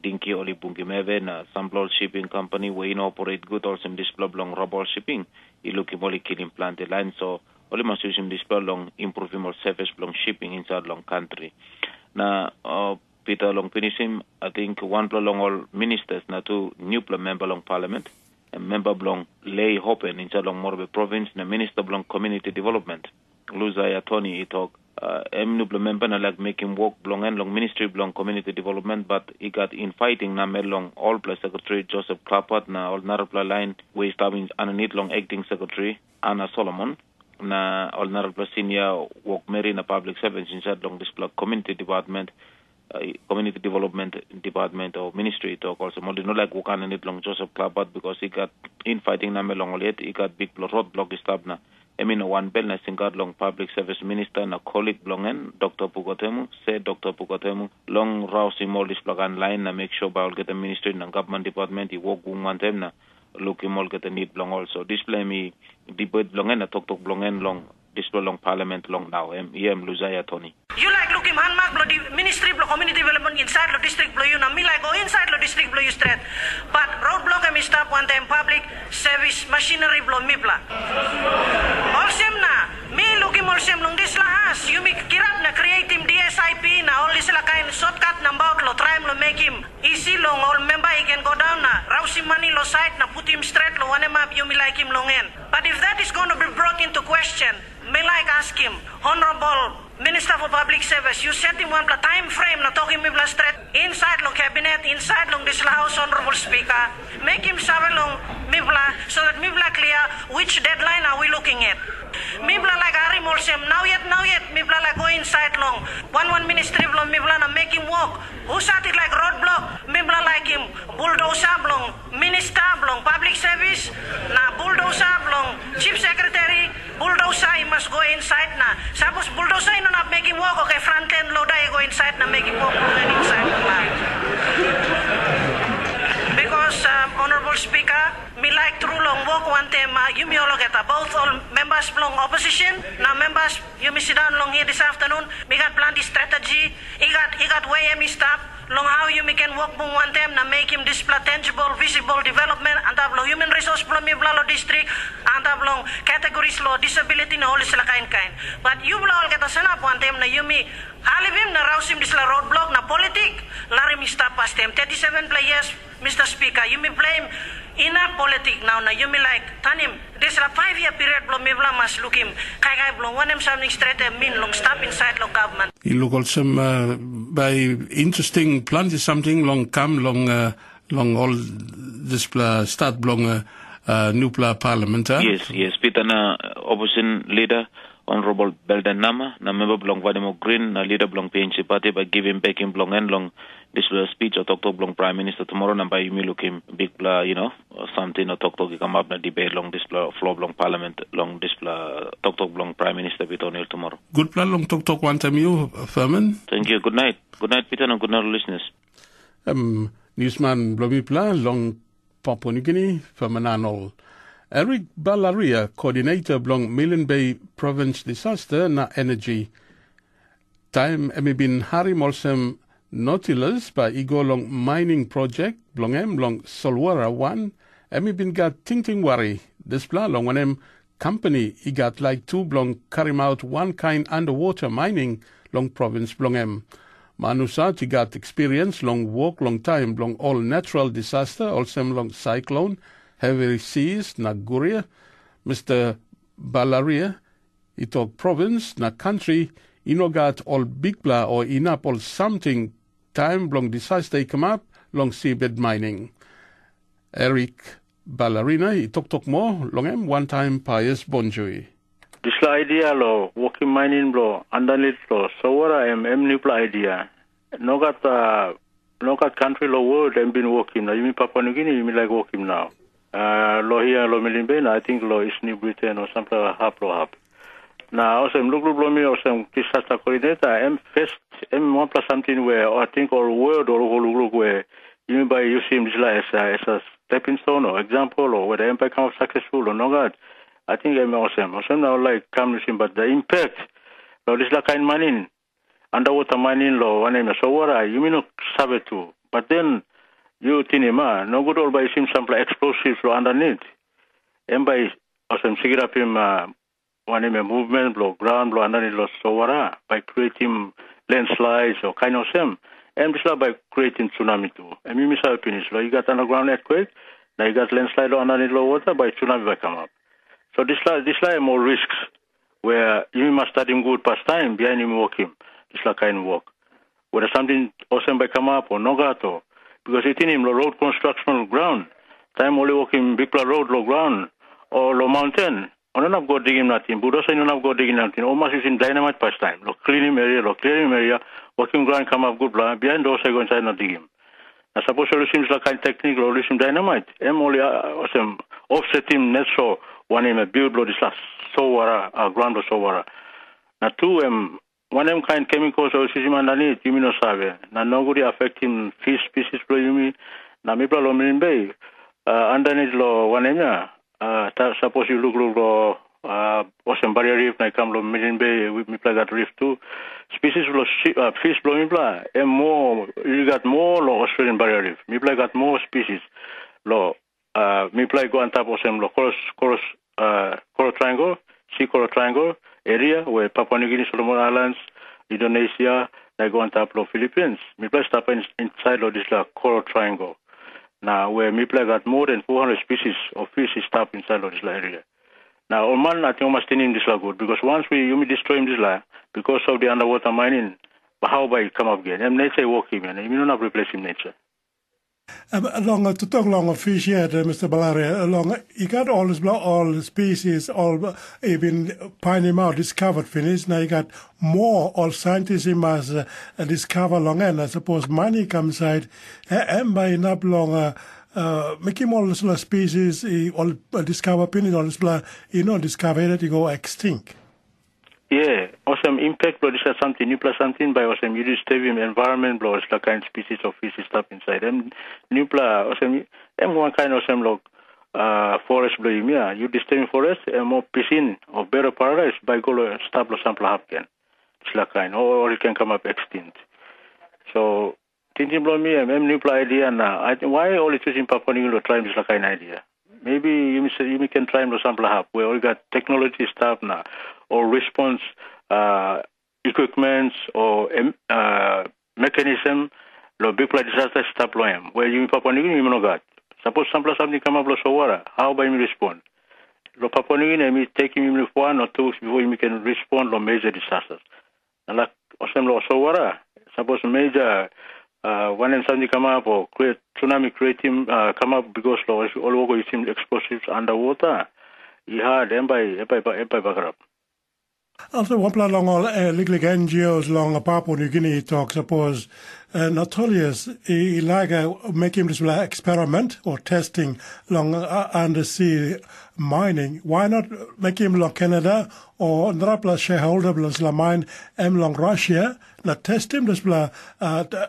[SPEAKER 20] dinky oli bungi meven some shipping company we operate good also in this long rubber shipping he look him only killing plenty line so only must use him this long improve him all service long shipping inside long country na Peter long finish him I think one long all ministers na two new member long parliament and member belong lay hopen in Chalong Morbe province na minister belong community development Luzaya Tony he talk nuple member na like make him work belong and long ministry belong community development but he got in fighting na melong all plus secretary Joseph Clapart na all narapla line we starting underneath long acting secretary Anna Solomon na all narapla senior work Mary na public service inside long display community department community development department or ministry talk also more no like Wukan and it long Joseph Clapart because he got infighting na melong yet he got big roadblock stop na I mean one bell na singat long public service minister na colleague blongen Dr. Pugotemu said Dr. Pugotemu long rouse him all this plug line na make sure by all get the ministry and government department he work one time na look him all get the need long also display me debate blongen na talk blongen long display long parliament long now Luzaya Tony.
[SPEAKER 1] You like look him handmark bloody ministry block community development inside the district blow you na me like go inside the district blow you straight but roadblock him stop one time public service machinery blow me bla all same na me look him all same long this lahas you me kirap na create him DSIP na all this la kind shortcut na about lo try lo make him easy long all member he can go down na rouse him money lo side na put him straight lo one map you me like him long end but if that is going to be brought into question me like ask him honorable Minister for Public Service, you set him one time frame na talking me straight inside long cabinet, inside long this house, honorable speaker. Make him sabi long mibla so that mibla clear which deadline are we looking at. Mibla like Ari Molsem, now yet, mibla like go inside long. One ministry long mibla na make him walk. Who sat it like roadblock? Mibla like him, bulldozer long, minister long, public service, na bulldozer long, chief secretary, bulldozer he must go inside na. Suppose bulldozer not make him walk, okay, front end loader go inside na make him walk inside. Because honorable speaker, me like through long walk one time you me all get both all members long opposition now members you me sit down long here this afternoon me got plenty strategy he got way me stop long how you me can work one time na make him display tangible visible development and have lo human resource plan me lo district and have long categories lo disability na all sila kind but you all get a sana one time na you me halivim na rouse him disla roadblock na politic lari me stop past them 37 players Mr. Speaker you me blame in a politic now na you me like tanim this la 5-year period blo me bla mas look him kai blo one him something straight mean long stop inside long government
[SPEAKER 9] you look also by interesting plan is something long come long all this start long nuclear parliament
[SPEAKER 20] yes Peter na opposition leader Honorable Belden Nama na member belong Vadimo Green na leader belong PNC party by giving back him belong and long this was a speech or talk belong Prime Minister tomorrow na by you me look him big something or talk come up na debate long this floor belong Parliament long this talk belong Prime Minister Peter O'Neill tomorrow.
[SPEAKER 9] Good plan long talk one time you Furman.
[SPEAKER 20] Thank you. Good night Peter and good night listeners.
[SPEAKER 9] Newsman Blomipla long Papua New Guinea, Famananol. Eric Ballaria, coordinator blong Milne Bay Province Disaster na Energy. Time emi bin hari molsem Nautilus by igolong mining project blong em long Solwara 1 emi bin gat ting wari displa long wanem company igat like 2 blong carry out one kind underwater mining long province blong em. Manusa got experience long walk long time long all natural disaster also long cyclone heavy seas na Guria. Mr. Ballaria itok province na country inogat all big bla or inap all something time long disaster come up long seabed mining. Eric Ballerina itok mo long em one time pious bonjoy.
[SPEAKER 3] This idea lo working mining lo underneath lo so what I am nipla idea. No got country lo world and been working now. You mean Papua New Guinea, you mean like working now. Lo here lo Milne Bay, I think lo is New Britain or something like hap. Now also look me or some disaster coordinator. I'm first one plus something where I think all world or whole where you mean by you seem like as a stepping stone or example or where the empire come successful or no God. I think I'm awesome. Awesome now like come with him, but the impact lo this like kind mining. Underwater mining law, one name so what you mean no sabe too. But then you tinima, no good all by sim sample explosives lo underneath. And by awesome sigir up him one name movement blow ground blow underneath lo so what by creating landslides or kind of same. And this by creating tsunami too. And you miss out finish lo you got underground earthquake, now you got landslide underneath low water by tsunami will come up. So this like more risks where you must study good past time behind him working. It's like kind of work. Whether something awesome by come up or no gato. Because it's in him road construction ground. Time only working big road low ground or low mountain. Or not go digging nothing. But also not go digging nothing. Almost using dynamite past time. Low cleaning area, working ground come up good blah. Behind those I go inside not digging. I suppose it seems like kind of technique or using dynamite. Only awesome offset him net so one him a build load is so ground or so now two one of kind chemicals or system underneath, you mean no sabe. Now no good affecting fish species pro you mean. Now me lo Milne Bay. Underneath lo one suppose you look lo ocean barrier reef na come lo Milne Bay with me play that reef too. Species lo fish blow me play. And more you got more lo Australian barrier reef. Me play got more species. Lo me play go on top of some lo coral triangle, sea coral triangle area where Papua New Guinea, Solomon Islands, Indonesia, they go on top of Philippines. Me play stop inside of this coral triangle. Now where me play got more than 400 species of fish is stop inside of this area. Now all man I think almost in this good because once you destroy this because of the underwater mining, but how about it come up again? And nature working and you not replacing nature.
[SPEAKER 16] Along to talk long of fish here, Mr. Ballaria, along you got all species, all even find him out, discovered finish. Now you got more all scientists must discover long and I suppose money comes out and by enough long making all the species all discover finish all discover that you go extinct.
[SPEAKER 3] Yeah, awesome impact blow this is something new plus something by awesome you disturb environment blow it's like kind species of fish stuff inside them new plus awesome one kind of awesome log forest blow you disturb forest and more pisin of better paradise by go stop lo sample happen. It's like kind or it can come up extinct. So thinking blow me new plus idea now. I think why only choosing Papua New Guinea try this like kind idea. Maybe you can try to sample up where we got technology stuff now or response equipments or mechanism lo big disaster stuff where you in Papua New Guinea you know got. Suppose something come up so water, how by me respond? Lo Papua New Guinea me taking me 1 or 2 weeks before you can respond to major disasters. And like so water, suppose major when something come up or create tsunami creating come up because all over you see explosives underwater. You had by backup.
[SPEAKER 16] Also, one plan long all legal NGOs long Papua New Guinea talk suppose notorious like making this experiment or testing long undersea mining. Why not make him long Canada or nrapla shareholder plus la mine long Russia? Na test him this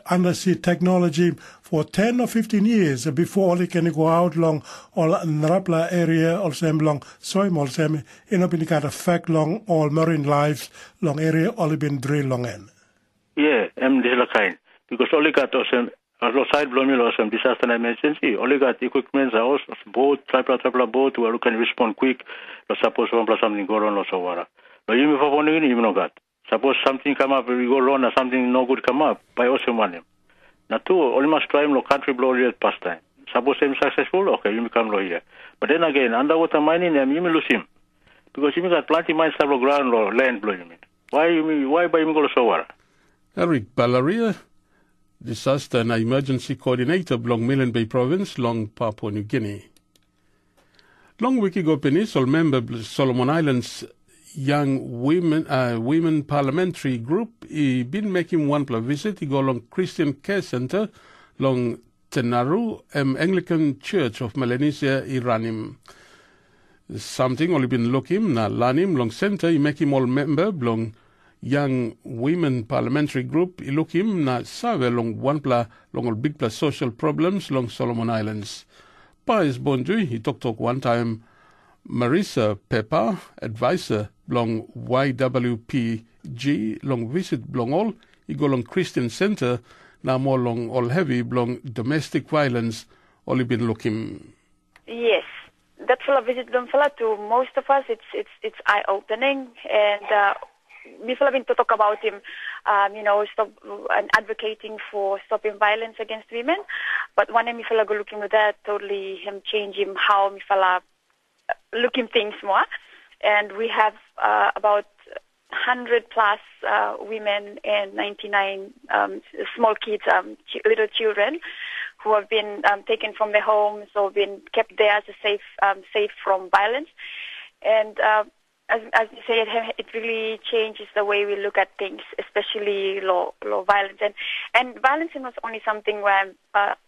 [SPEAKER 16] undersea technology for 10 or 15 years before he can go out long all nrapla area also long soy also in kind of fact long all marine lives long area all been drill long end.
[SPEAKER 3] Yeah, this kind. Because only got also side blooming or some disaster and emergency. Only got equipment, boat, tripla boat where you can respond quick. Or suppose something go wrong or so what. But even for one even no got. Suppose something come up, we go wrong or something no good come up by also money. Now two, only must try no country blow at past time. Suppose him successful, okay, you come low here. But then again, underwater mining them, you may lose him. Because you got plenty mines of ground or land blow you mean. Why by him go so what?
[SPEAKER 9] Eric Ballaria, Disaster and Emergency Coordinator, Long Milne Bay Province, Long Papua New Guinea. Long week ago, Peninsula member Solomon Islands Young Women Parliamentary Group, he been making one visit. He go along Christian Care Center, long Tenaru, Anglican Church of Melanesia, Iranim. Something only been look him, na lanim, long center, he make him all member, long Young Women Parliamentary Group, he look him na save long one long all big social problems long Solomon Islands. Pa is bonju, he talk one time Marisa Pepper, advisor long YWPG, long visit long all, he go long Christian Center, now more long all heavy long domestic violence, only been looking.
[SPEAKER 6] Yes. That fella visit them fella to most of us it's eye opening and we have been to talk about him, stop and advocating for stopping violence against women. But one time, we go looking at that, totally him change him how we looking things more. And we have about 100 plus women and 99 small kids, little children, who have been taken from their homes or been kept there as a safe from violence. And as you say, it really changes the way we look at things, especially low violence. And violence is not only something where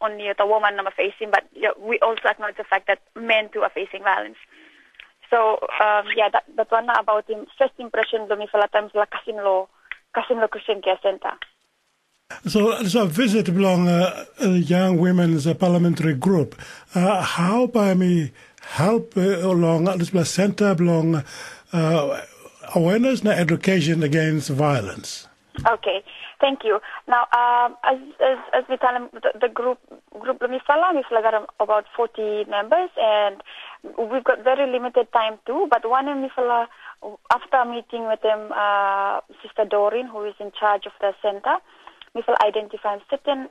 [SPEAKER 6] only the woman are facing, but we also acknowledge the fact that men too are facing violence. So, that one about him, first impression, the Mifala times la Kasinlo Christian Care Center.
[SPEAKER 16] So a visit belong young women's parliamentary group. How by me help along this center belong awareness and education against violence?
[SPEAKER 6] Okay, thank you. Now, as we tell them, the group Mifala got about 40 members, and we've got very limited time too. But one of Mifala, after meeting with them, Sister Doreen, who is in charge of the center, we will identify certain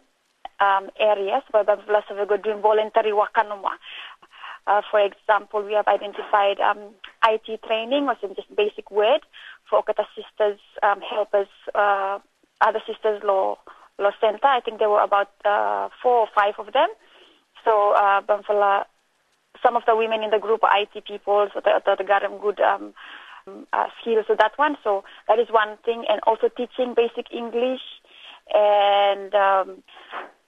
[SPEAKER 6] areas where we are doing voluntary work. For example, we have identified IT training, or some just basic word for Okata sisters, helpers, other sisters law center. I think there were about 4 or 5 of them. So some of the women in the group are IT people, so they got them good skills with that one. So that is one thing, and also teaching basic English. And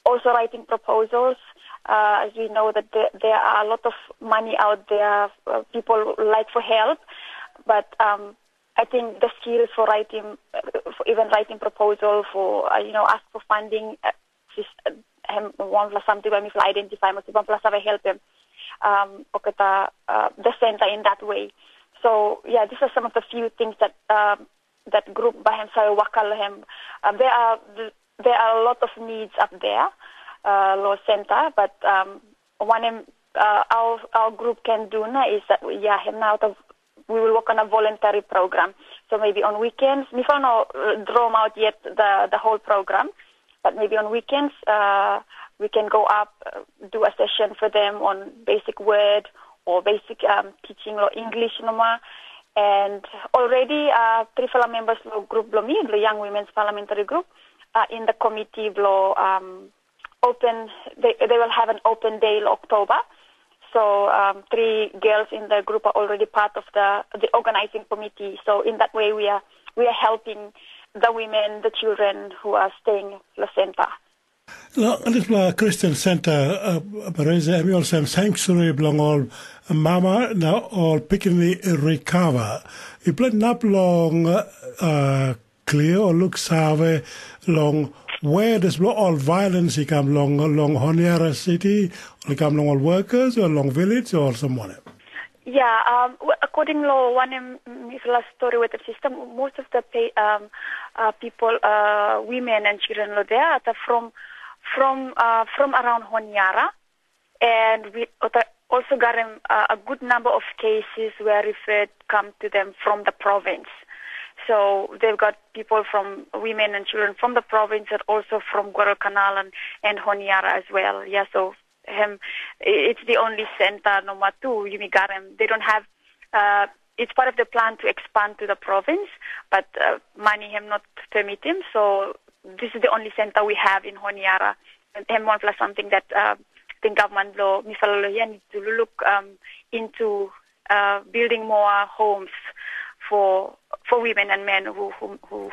[SPEAKER 6] also writing proposals. As we know that there are a lot of money out there, people like for help, but I think the skills for writing, for even writing proposal, for ask for funding, one plus something when we identify, one plus have help them, the center in that way. So yeah, these are some of the few things that that group by himself wakal him. There are a lot of needs up there, law center, but one our group can do now is that we will work on a voluntary program. So maybe on weekends, we don't draw out yet the whole program, but maybe on weekends we can go up, do a session for them on basic word or basic teaching or English normal. And already 3 fellow members of group the Young Women's Parliamentary Group, in the committee open. They will have an open day in October. So 3 girls in the group are already part of the organizing committee. So in that way, we are helping the women, the children who are staying in the center
[SPEAKER 16] This is Christian Center, Bareza, and we also have sanctuary belong all Mama, now all picking the recover. You put up long clear or look save long where does all violence come long Honiara city, or come long all workers or long village or someone.
[SPEAKER 6] Yeah, according to one last story with the system, most of the people, women and children there are from around Honiara, and we also got a good number of cases where referred come to them from the province. So they've got people from women and children from the province and also from Guadalcanal and Honiara as well. Yeah, so it's the only center, number 2, Yumigarem. They don't have, it's part of the plan to expand to the province, but money have not permit him. So this is the only center we have in Honiara. And one plus something that the government law, needs to look into building more homes for women and men who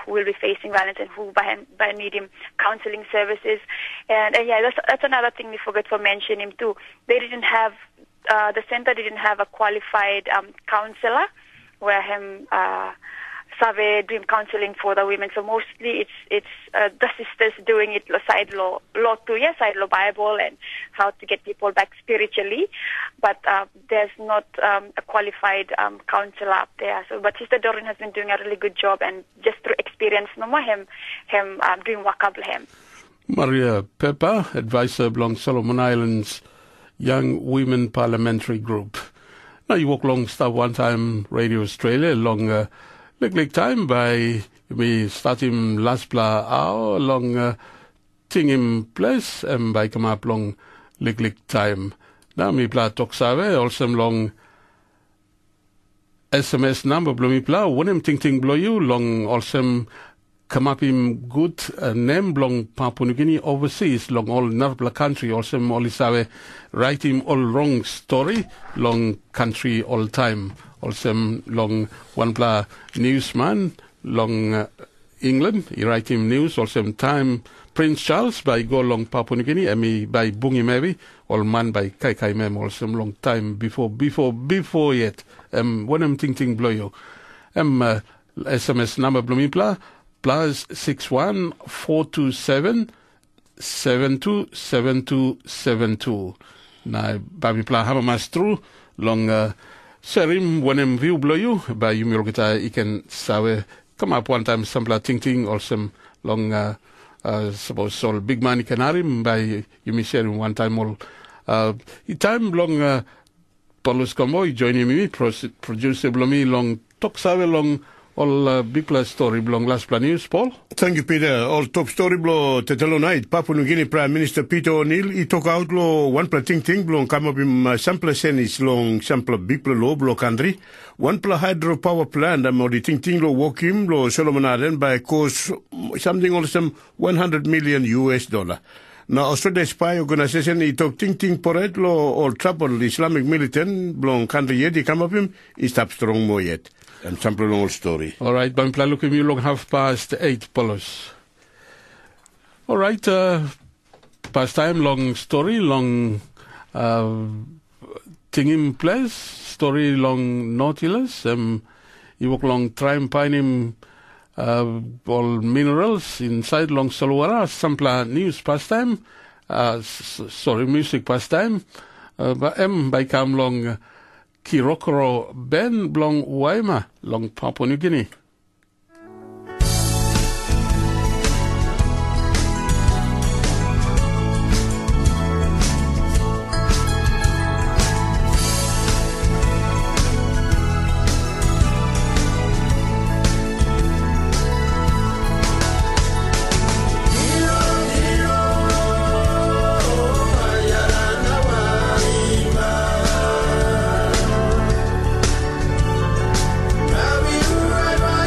[SPEAKER 6] will be facing violence and who by needing counseling services. And yeah, that's another thing we forgot to mention him too. They didn't have, the center didn't have a qualified counselor where him survey doing counseling for the women. So mostly it's the sisters doing it side law 2, side law Bible and how to get people back spiritually. But there's not a qualified counselor up there. So, but Sister Doreen has been doing a really good job, and just through experience, him doing wakablehem.
[SPEAKER 9] Maria Pepper, advisor belong Solomon Islands Young Women Parliamentary Group. Now you walk along stuff one time Radio Australia along Lig time by me start him last bla hour long Tingham Place and by come up long Lig time. Now me bla talk save also long SMS number blow me bla when him ting blow you long also come up him good name long Papua New Guinea overseas long all Narbla country also all save write him all wrong story long country all time. Also long one bla newsman long England, he write him news, also time Prince Charles by go long Papua New Guinea, me by Bungi maybe, all man by Kai Mem, also long time before yet. When I'm ting blow you. SMS number blow me bla +61 427 727272. Now baby bla have a master long Serim when I'm view blow you by Yumilgita you can sawe come up one time some ting or some long suppose all big money can harim by Yumi sharing one time all time long Paulus Combo joining me producer blow me long talk sawe long all big plus story belong last plan news, Paul.
[SPEAKER 10] Thank you, Peter. All top story blow tetelo night. Papua New Guinea Prime Minister Peter O'Neill he talk out lo one pla ting belong come up in sample senis long sample big pla low blow country. One pla hydropower plant I'm already ting lo walk him lo Solomon Island by cost something also $100 million. Now Australia spy organization he talk ting por it lo all trouble Islamic militant belong country yet he come up him he stop strong more yet. And sample long story.
[SPEAKER 9] All right, but I'm looking you long 8:30 Polos. All right, past time long story long Tingham Place story long Nautilus. You walk long try and find him all minerals inside long Solwara. Sample news past time. Music past time. But by come long. Kirokoro Ben Blong Waima long Papua New Guinea.
[SPEAKER 7] Bye.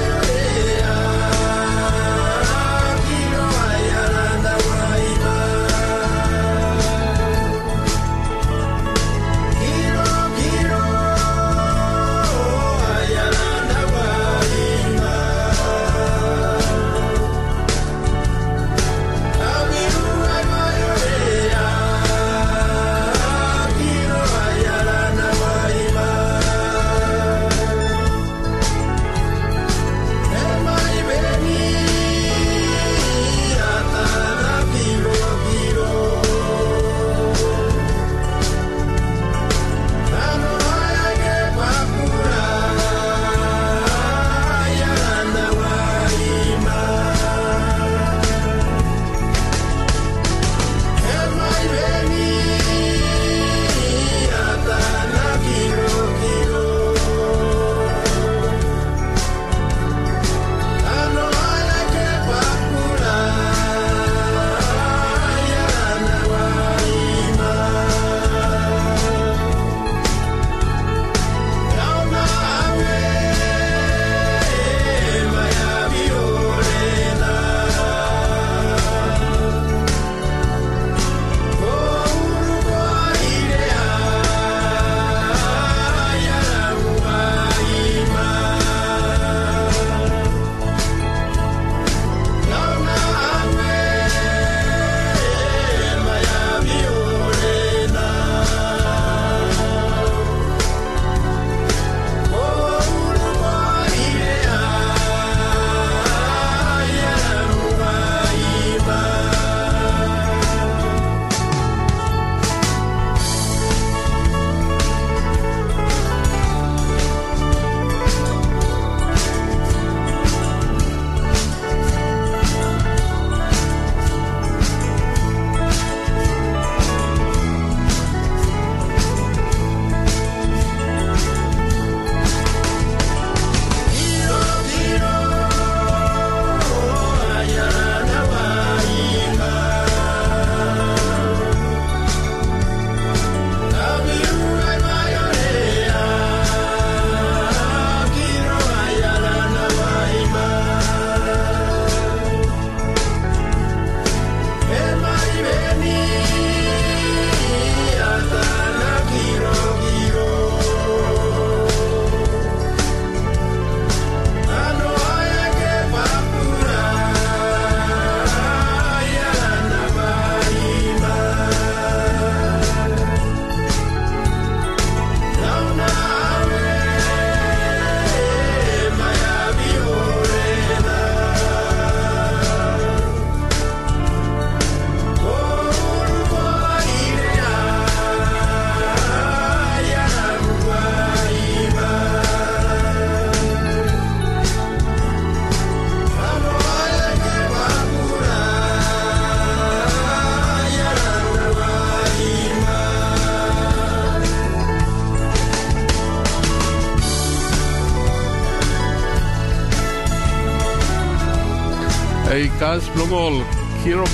[SPEAKER 9] Hey, Kas Blongol, Kiro,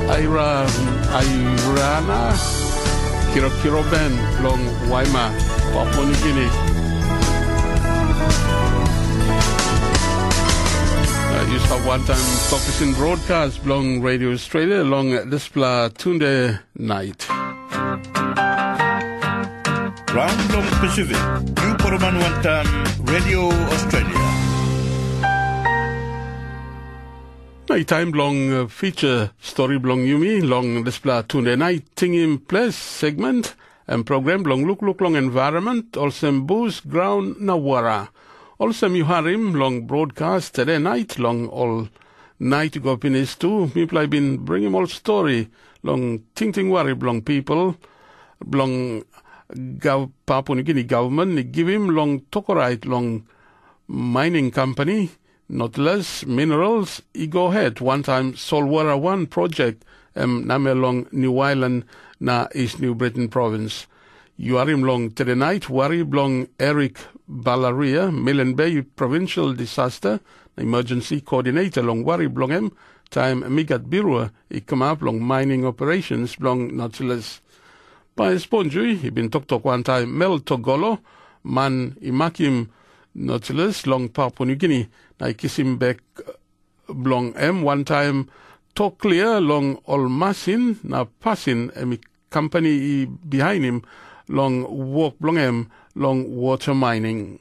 [SPEAKER 9] Irana, Kiro Ben, Long Waima, Papua New Guinea. Used to have one time Tok Pisin broadcast Blong Radio Australia along this Tunde night.
[SPEAKER 10] Round Long Pacific, New Poroman one time Radio Australia.
[SPEAKER 9] Night time long feature story Blong Yumi long this Tunde night Tingim Place segment and program Blong look long environment also booze ground Nawara. Also, Muharim long broadcast today night, long all night go finish too. People have been bringing all story, long ting worry, long people, long Papua New Guinea government, give him long tokorite, long mining company, not less minerals, he go ahead. One time, Solwara 1 project, name long New Island, na East New Britain province. You are him long today night, worry long Eric Balaria, Millen Bay Provincial Disaster Emergency Coordinator long worry blong him, time Migat Birua, he come up long mining operations blong Nautilus. By Sponjui, he been talk one time, Mel Togolo, man Imakim Nautilus long Papua New Guinea, I kiss him back blong M one time, talk clear long Olmasin, na passing company behind him, long walk blong em long water mining.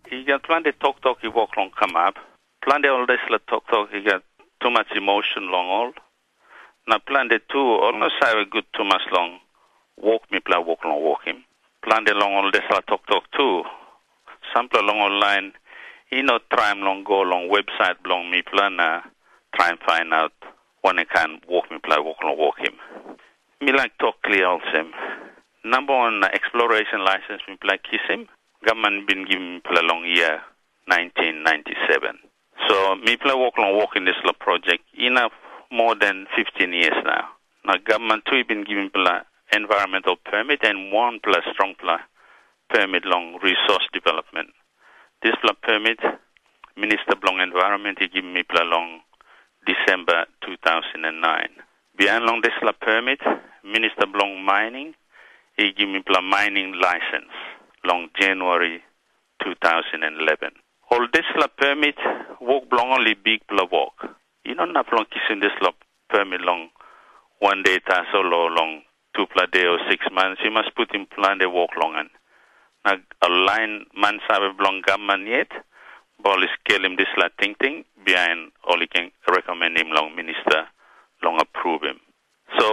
[SPEAKER 7] He got plenty talk he walk long come up. Plenty all this talk he got too much emotion long all. Now plenty too almost have a good too much long walk me play walk long walk him. Plenty long all this talk too. Sample long online he no try long go long website long me plan try and find out when I can walk me play walk long walk him. Me like talk clear also. Number one exploration license me play kiss him. Government been given me play long year 1997. So me play walk in this project enough more than 15 years now. Now government too been given play environmental permit and one plus strong play permit long resource development. This play permit Minister Blong Environment he given me play long December 2009. Behind long this play permit Minister Blong Mining he gave me a mining license long January 2011. All this permit walk long only big walk. You don't have long kissing this permit long 1 day so long 2 day or 6 months. You must put in plan the walk long and now a line man sabe long government yet. Ball is kill him this thing behind all he can recommend him long minister long approve him. So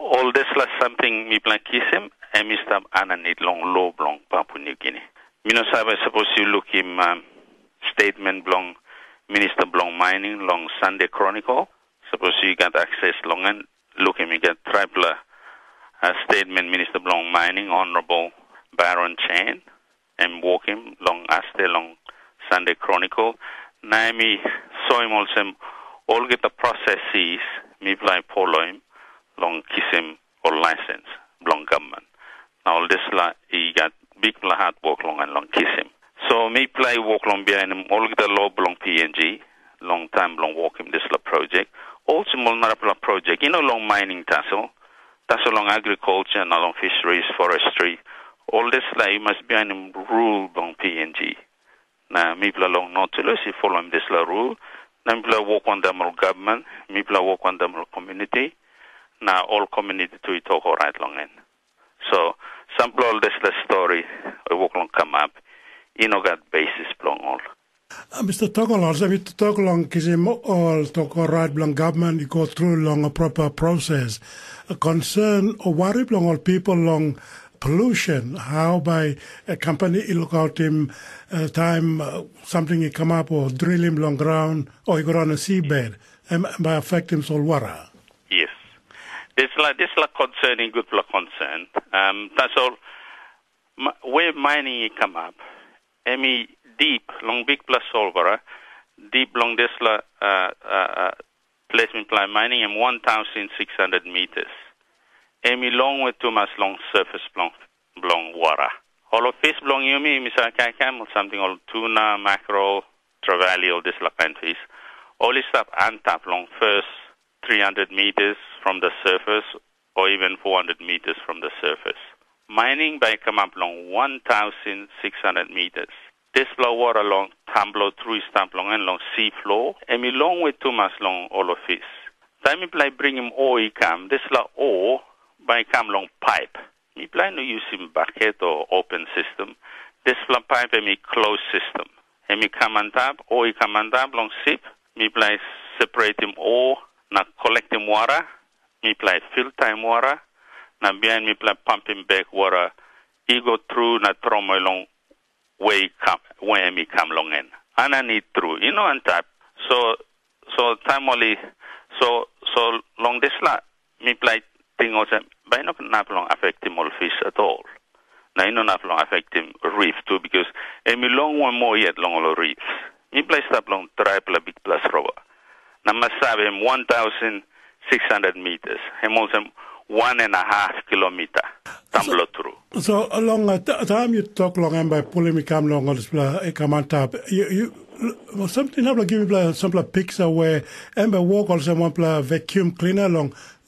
[SPEAKER 7] all this something me plan kiss him and Mr. Anna need long low long Papua New Guinea. Me no sabe suppose you look him statement long Minister Blong Mining long Sunday Chronicle. Suppose you got access long and look him you get tribal statement Minister Blong Mining Honorable Baron Chain and walk him long Aste long Sunday Chronicle. Now me saw him also all get the processes me play follow him long kiss him or license long government. Now all this he got big hard work long and long kiss him. So me play walk long behind him all get the law belong PNG long time long walk him this project. Also multiple project, long mining tassel long agriculture and long fisheries, forestry. All this you must behind him rule long PNG. Now me play long Nautilus, he follow him this rule. Now me play walk on them government, me play walk on them community. Now all community to it talk all right long end. So sample all this story I walk long come up. Got basis long all.
[SPEAKER 16] Mr. Togolong, so with Togolong kisim all talk all right long government you go through long a proper process. A concern or worry long all people long pollution, how by a company look out him time something he come up or drill him long ground or he go on a seabed and by affect him all water.
[SPEAKER 7] Yes. This concerning good concern. That's all where mining come up. Emi deep long big plus solver deep long this placement plant mining and 1,600 meters. Emi long with too much long surface long water. All of fish long you mean Mr. Kakam or something all tuna, mackerel, Trevally, all this kind of fish. All this stuff untap long first 300 meters from the surface or even 400 meters from the surface. Mining by come up long 1,600 meters. This flow water long tumble through stamp long and long sea floor and me long way too much long all of fish. Time me play bring him ore come. This la ore by come long pipe. Me play no use him bucket or open system. This la pipe and me closed system. And me come on top, ore come on top long sip. Me play separate him ore, na collect him water. Me play fill time water. Na behind me play pump him back water. He go through na throw my long way come when me come long in. And I need through, on top. So time only so long this la me play thing also by not long affect him all fish at all. Now not long affect him reef too because me long one more yet long all reefs. Me play stop long triple big plus rover. Now must have him 1,600 meters. Him also 1.5 kilometer tumble through.
[SPEAKER 16] So along time you talk long and by pulling me come long on this come on top. You something have to give me some picture where and by walk also one vacuum cleaner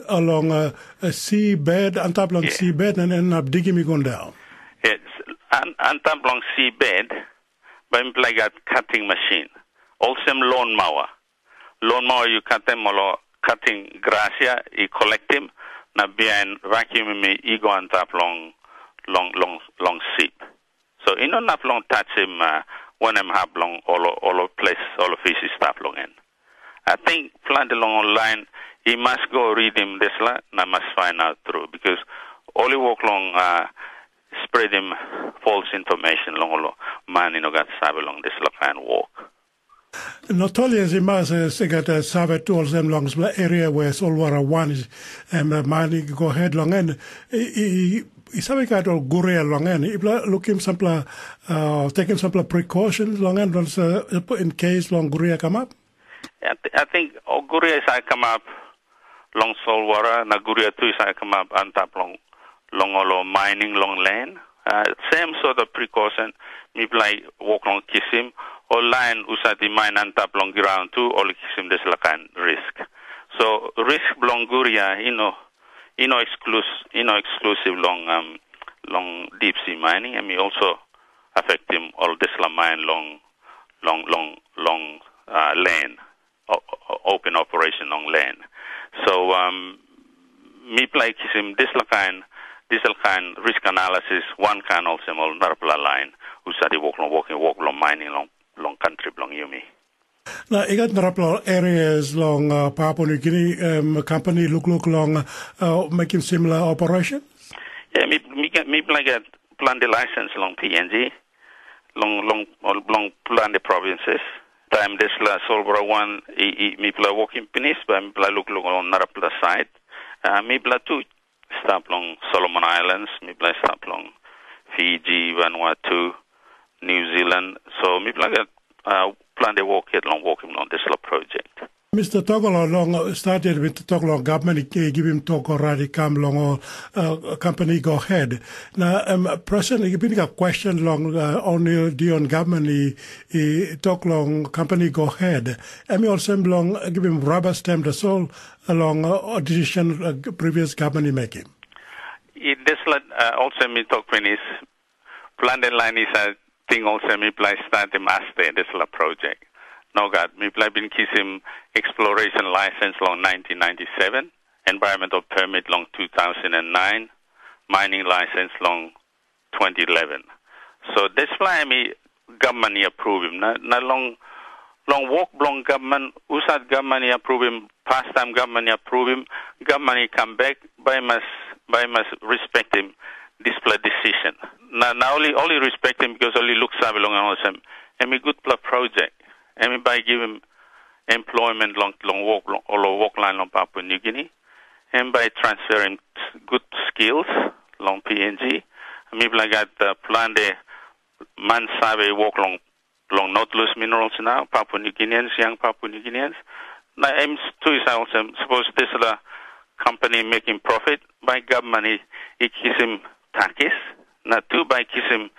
[SPEAKER 16] along a seabed on top long seabed and end up digging me going down.
[SPEAKER 7] Yes, on top long seabed by me play got cutting machine. Also lawn mower. Lawn mower you cut them all cutting grass here, you collect them. Na behind vacuum me ego on top long sip. So not long touch him when I'm have long all place all of his stuff long in. I think plan the long online he must go read him this la na must find out through because only walk long spread him false information long man got sabe long this la and walk.
[SPEAKER 16] Not only as it must get a Savet to all them long area where Solwara one is and money go head long and he sabe got all Guria long and he look him some taking some precautions long and in case long Guria come up.
[SPEAKER 7] I think Guria is I come up long Solwara na Guria too is I come up on top long mining long land. Same sort of precaution. Me play walk long kiss him. Or line usati mine and tap long ground too, or kisim this lakan risk. So risk long guria, exclusive long deep sea mining, and me also affect him all this la mine long land, open operation long land. So me play kisim this lakan risk analysis. One can also all narpla line usati walk long mining long country long Yumi.
[SPEAKER 16] Now, you got narapla areas long Papua New Guinea company look long making similar operations?
[SPEAKER 7] Yeah, me plan the license long PNG, long plan the provinces. Time this la Solbra one me play walking penis, but me play look on narapla side. Me play two stop long Solomon Islands, me play stop long Fiji, Vanuatu, New Zealand. So me plan the walking on this project.
[SPEAKER 16] Mr. Togolo long started with the Togolo government give him talk already come long company go ahead. Now President you been a question long only Dion government talk long company go ahead. And me also long give him rubber stamp the soul along decision previous government making.
[SPEAKER 7] This also me talk when is plan the line is a thing also me play start the master this la project. No God, me play been kiss him exploration license long 1997, environmental permit long 2009, mining license long 2011. So this fly me government approve him. Na long walk long government, usad government approve him, past time government approve him, government come back, by must respect him. Display decision. Now only respect him because only looks along and also and a good project. And by give him employment long walk line long Papua New Guinea, and by transferring good skills long PNG. Me I got plan the man sabe walk long Nautilus minerals now Papua New Guineans, young Papua New Guineans. Now aims to is also suppose this is a company making profit by government he kiss him taxes, not two by kiss him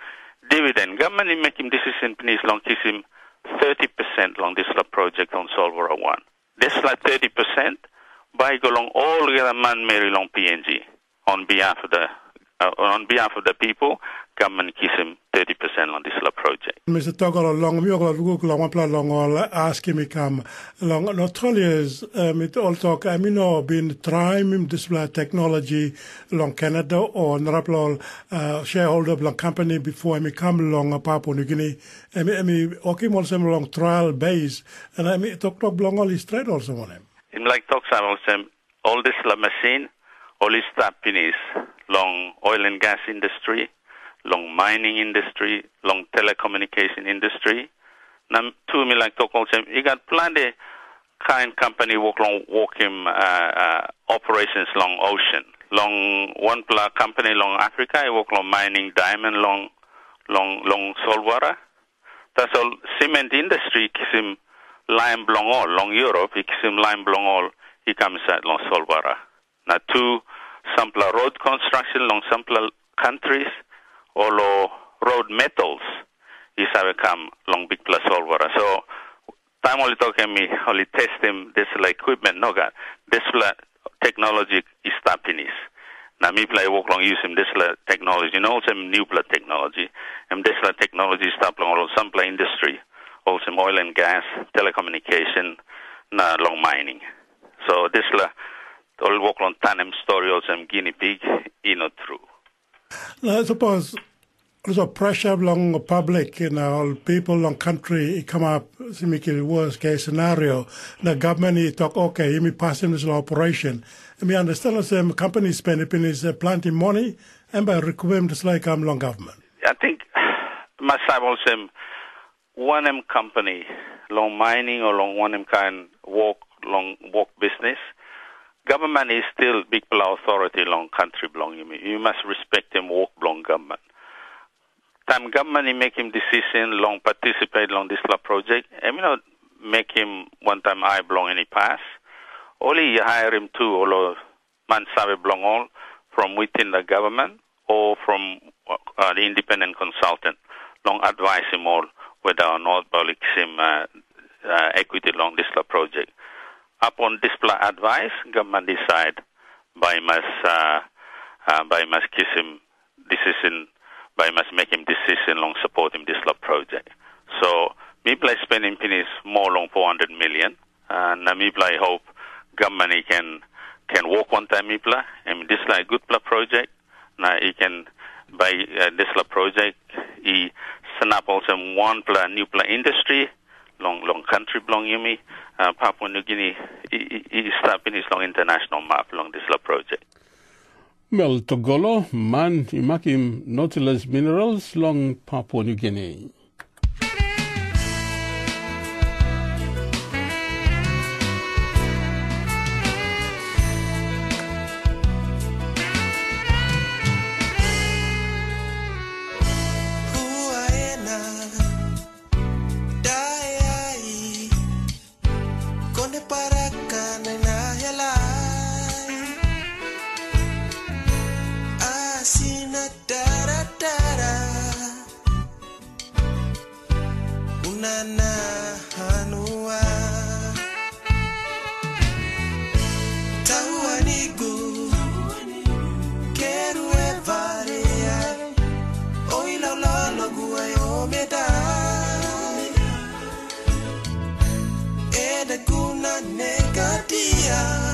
[SPEAKER 7] dividend. Government make him decision please long kiss him 30% long this project on Solvara 1. This 30% by go long all together man Mary long PNG on behalf of the people. Government gives him 30% on this project.
[SPEAKER 16] Mr. Togolo long mi oglo guk long apla long all ask me come long Australia's it all talk I mean no been trying this technology long Canada or naraplo shareholder of long company before me come long Papua New Guinea I mean okay more some long trial base and I mean talk long all is trade also on him.
[SPEAKER 7] In like talks about all this machine all is Japanese long oil and gas industry, long mining industry, long telecommunication industry. Now, to me, like talk also, you got plenty kind company working operations long ocean, long one company long Africa, I work long mining diamond long Solvara. That's all cement industry gives him lime long all long Europe. It gives him lime long all. He comes at long Solvara. Now, two sample road construction long sample countries. All road metals is how come long big plus Solvara. So time only talking me only test him this equipment no got this technology is Japanese. Now me play work long use him this technology, you know some new technology. And this technology stop long some industry, also oil and gas, telecommunication, long mining. So this all work on tandem story also guinea pig, true.
[SPEAKER 16] I suppose there's a pressure along the public, people along country come up, make it worst case scenario. The government talk, okay, me passing this operation. And we understand the company spending is plenty money, and by requiring this long government.
[SPEAKER 7] I think myself also one company, long mining or long one kind work business. Government is still big authority long country belong you must respect him work belong government. Time government he make him decision long participate long this project. I mean not make him one time I belong any pass. Only you hire him too or man sabe belong all from within the government or from the independent consultant. Long advise him all whether or not public him equity long this project. Upon this advice, government decide by must kiss him decision, by must make him decision long support him this project. So me play spending pennies more long 400 million, and me play hope government he can work one time me play. And this good project. Now he can by this project he snap also one new industry. Long country belong you me. Papua New Guinea is stopping his long international map along this project.
[SPEAKER 9] Well, Togolo, man, imakim Nautilus minerals long Papua New Guinea.
[SPEAKER 2] Yeah.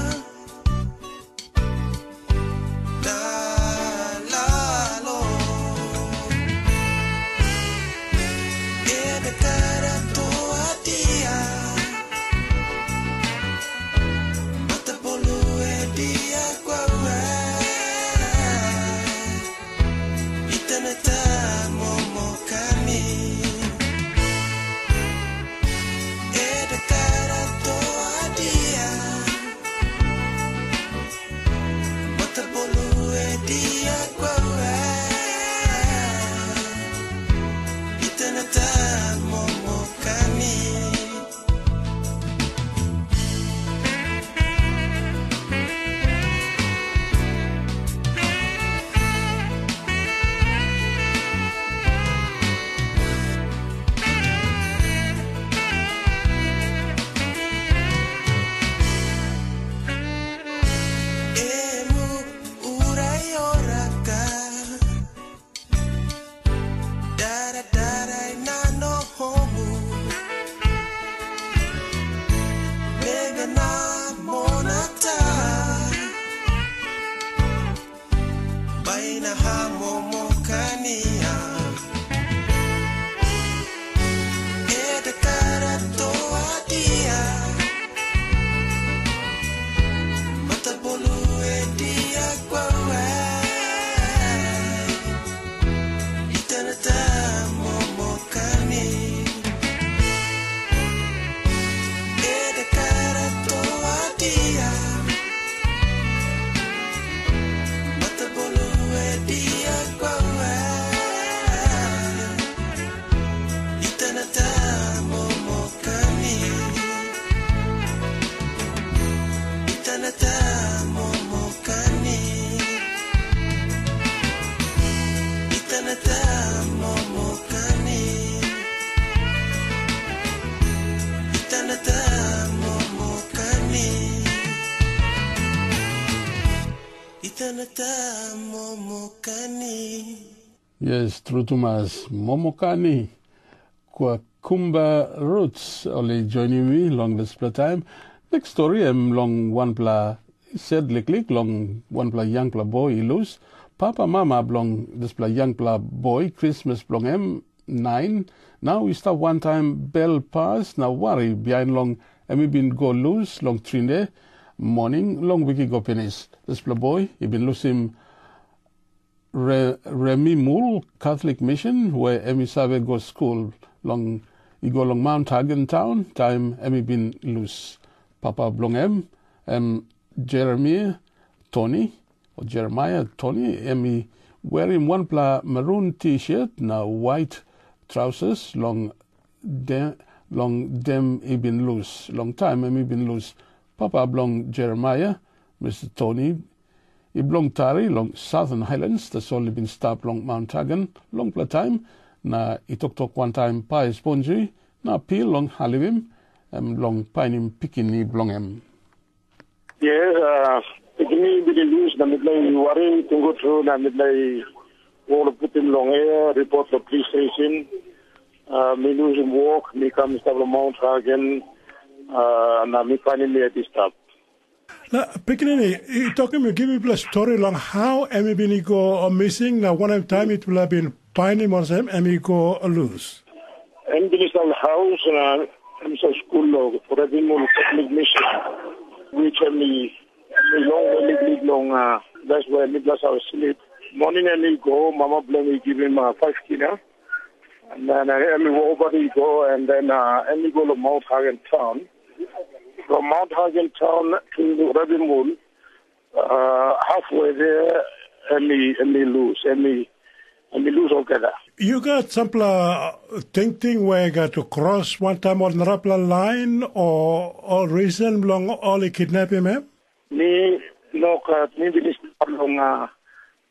[SPEAKER 9] Yes, true Thomas. Momokani. Kwa Kumba Roots only joining me long this time. Next story long one pla said lick long one pla young pla boy lose. Papa mama blong this pla young pla boy Christmas blong 9. Now we start one time bell pass. Now worry behind long and we been go lose long Tunde morning long wiki go penis. This pla boy he been losing Remy Mool Catholic Mission where Emi Sabe go school long he go long Mount Hagen town time Emi been loose. Papa blong Jeremiah Tony Emi wearing one pla maroon t-shirt now white trousers long dem he been loose long time Emi been loose. Papa blong Jeremiah Mr. Tony he belong Tari long Southern Highlands. That's only been stopped long Mount Hagen long pla time. Na itok one time pa spongy. Na peel long Halivim long Pinim Pikini blong
[SPEAKER 2] Yes, Pikini be loose na midlay worry to go through na midlay all put him long air report the police station. Me lose him walk. Me come stop Mount Hagen. Na me finally at this stop.
[SPEAKER 16] Now, Pikinini, you talking me, give me a story long how Emi been go missing. Now, one time it will have been finding or some Emi go lose.
[SPEAKER 2] Emi been in house and I'm so school log for a Catholic mission, which Emi long. That's where Emi does our sleep. Morning Emi go, Mama blame me give him 5 kilo, and then Emi over he go, and then Emi go to Mount Hagen town. From Mount Hagen town to Ravenwood, halfway there, Emi lose altogether.
[SPEAKER 16] You got some thing where you got to cross one time on the Rapla line or reason long all he kidnap him?
[SPEAKER 2] Me along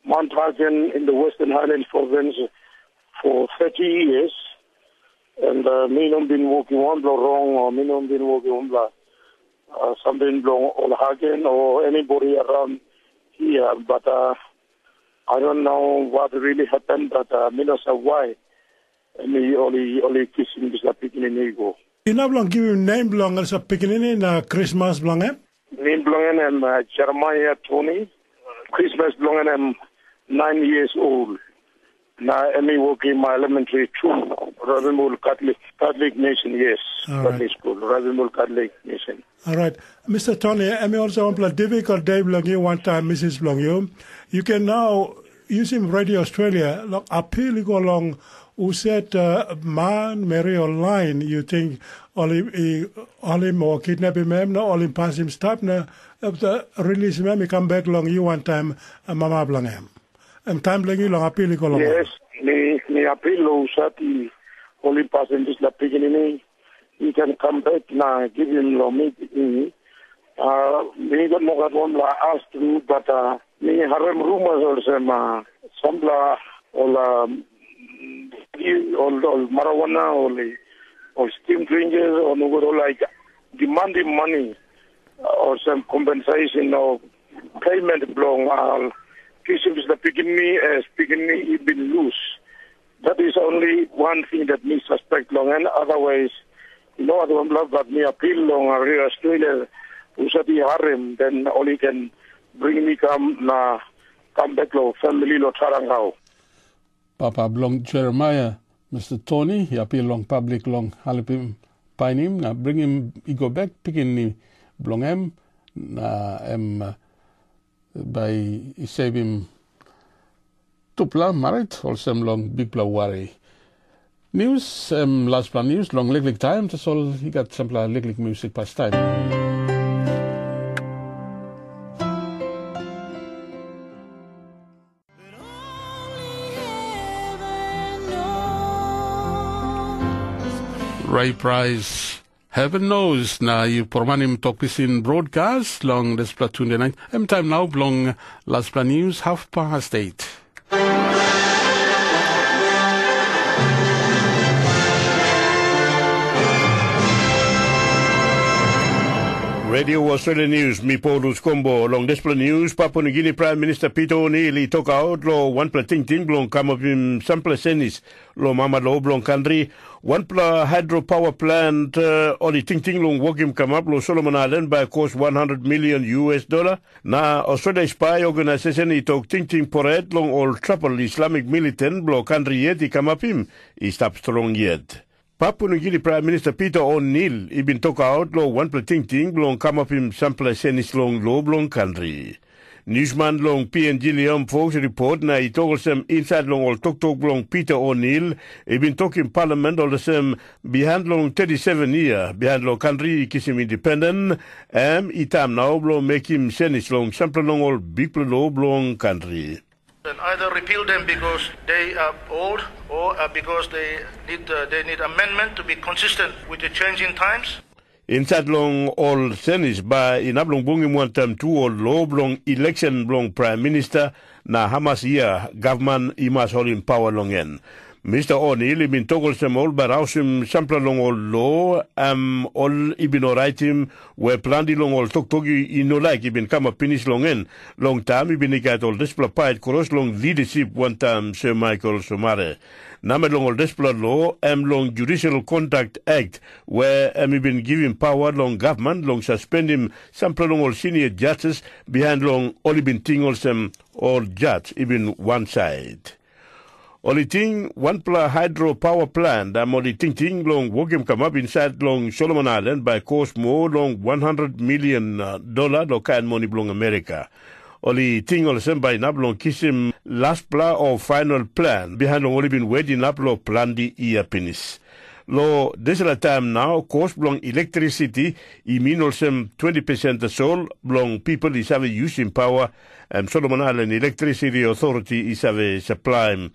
[SPEAKER 2] Mount Hagen in the Western Highlands province for 30 years, and me not been walking one block wrong or me not been walking one block. Something belong or Hagen or anybody around here, but I don't know what really happened, but me not say why. Me only kissing this Pikinini go.
[SPEAKER 16] You not belong give him name belong as a Pikinini na Christmas belong
[SPEAKER 2] Name belong him Jeremiah Tony. Christmas belong him 9 years old. Now Emi working my elementary 2, Ravenwood Catholic Nation, yes. Catholic school, Ravenwood Catholic Nation.
[SPEAKER 16] All right. Mr. Tony, Emi also want a difficult day belong you one time, Mrs. Belong you. You can now, using Radio Australia, appeal go along who said man marry online, you think all him or kidnap him, no, all him pass him stop, no, release him, he come back along you one time, Mama belong him. And time lagi long appeal ko long.
[SPEAKER 2] Yes, me appeal lo sati only passengers la Pikinini. He can come back na give him lo me. Me got no got one la asked to, but me harem rumors or some la or marijuana or steam drinks or no like demanding money or some compensation or payment belong. Kisses the Pikinini he been loose. That is only one thing that me suspect long, and otherwise, other one love but me appeal long Rio Australia usati harem, then only can bring me come back to family lo tarangao.
[SPEAKER 9] Papa blong Jeremiah, Mr. Tony, he appeal long public long halipim painim, na bring him he go back Pikinini blong em na by save him tupla married or some long big pla worry. News last plan news long lick time that's all he got some lick music past time. Ray Price Heaven knows na you pormanim Tok Pisin broadcast long this platoon night. Time now long last plan news 8:30.
[SPEAKER 10] Radio Australia News, mi Paulus Combo. Long Despla News, Papua New Guinea Prime Minister Peter O'Neill took out lo one pla ting blong come of him sample senis lo mama lo blong country. One pla hydropower plant oli ting long walk him come up lo Solomon Island by cost $100 million. Na Australia Spy Organization took ting poret long all trouble Islamic militant blo country yet come up him. He stop strong yet. Papua New Guinea Prime Minister Peter O'Neill been took out lo one pla ting long come up him sample senis long lo blong country. Newsman long PNG Liam folks report na told some inside long all talk long Peter O'Neill been talking Parliament all the same behind long 37 year behind long country kiss him independent itam now long make him senis long sample long all big low long country.
[SPEAKER 21] And either repeal them because they are old or because they need amendment to be consistent with the changing times.
[SPEAKER 10] Inside long all senis by inablong bungim one time two all low long election long prime minister na Hamas year government imas holding power long en. Mr. O'Neill been toggle some all but him sample long all law all ibn alright him where plandi long all togi no like ibn come up finish long en long time ibn got all display cross long leadership one time Sir Michael Somare. Nama long all display law long Judicial Conduct Act where been giving power long government long suspend him sample long all senior judges behind long all been ting all some all judge even one side. Only thing one pla hydropower plant only ting long walk come up inside long Solomon Island by cost more long $100 million lo kind money belong America. Only thing all the same by nablong kiss him last pla or final plan behind long only been waiting up lo plan the year penis. Lo this is the time now cost belong electricity mean also 20% the soul belong people is have using power Solomon Island Electricity Authority is have a supply.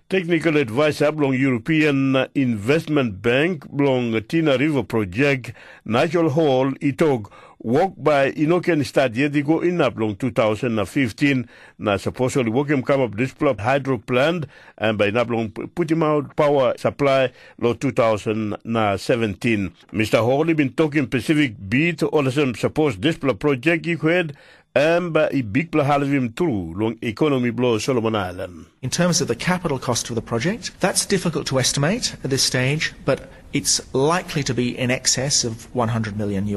[SPEAKER 10] Technical advisor belong European Investment Bank belong Tina River Project Nigel Hall itog work by Inoken start yet go in up long 2015 na supposedly work him come up this hydro plant and by nablong put him out power supply lo 2017. Mr. Hall been talking Pacific beat all of them suppose this project he had a big him through long economy blow Solomon Island.
[SPEAKER 19] In terms of the capital cost of the project, that's difficult to estimate at this stage, but it's likely to be in excess of $100 million.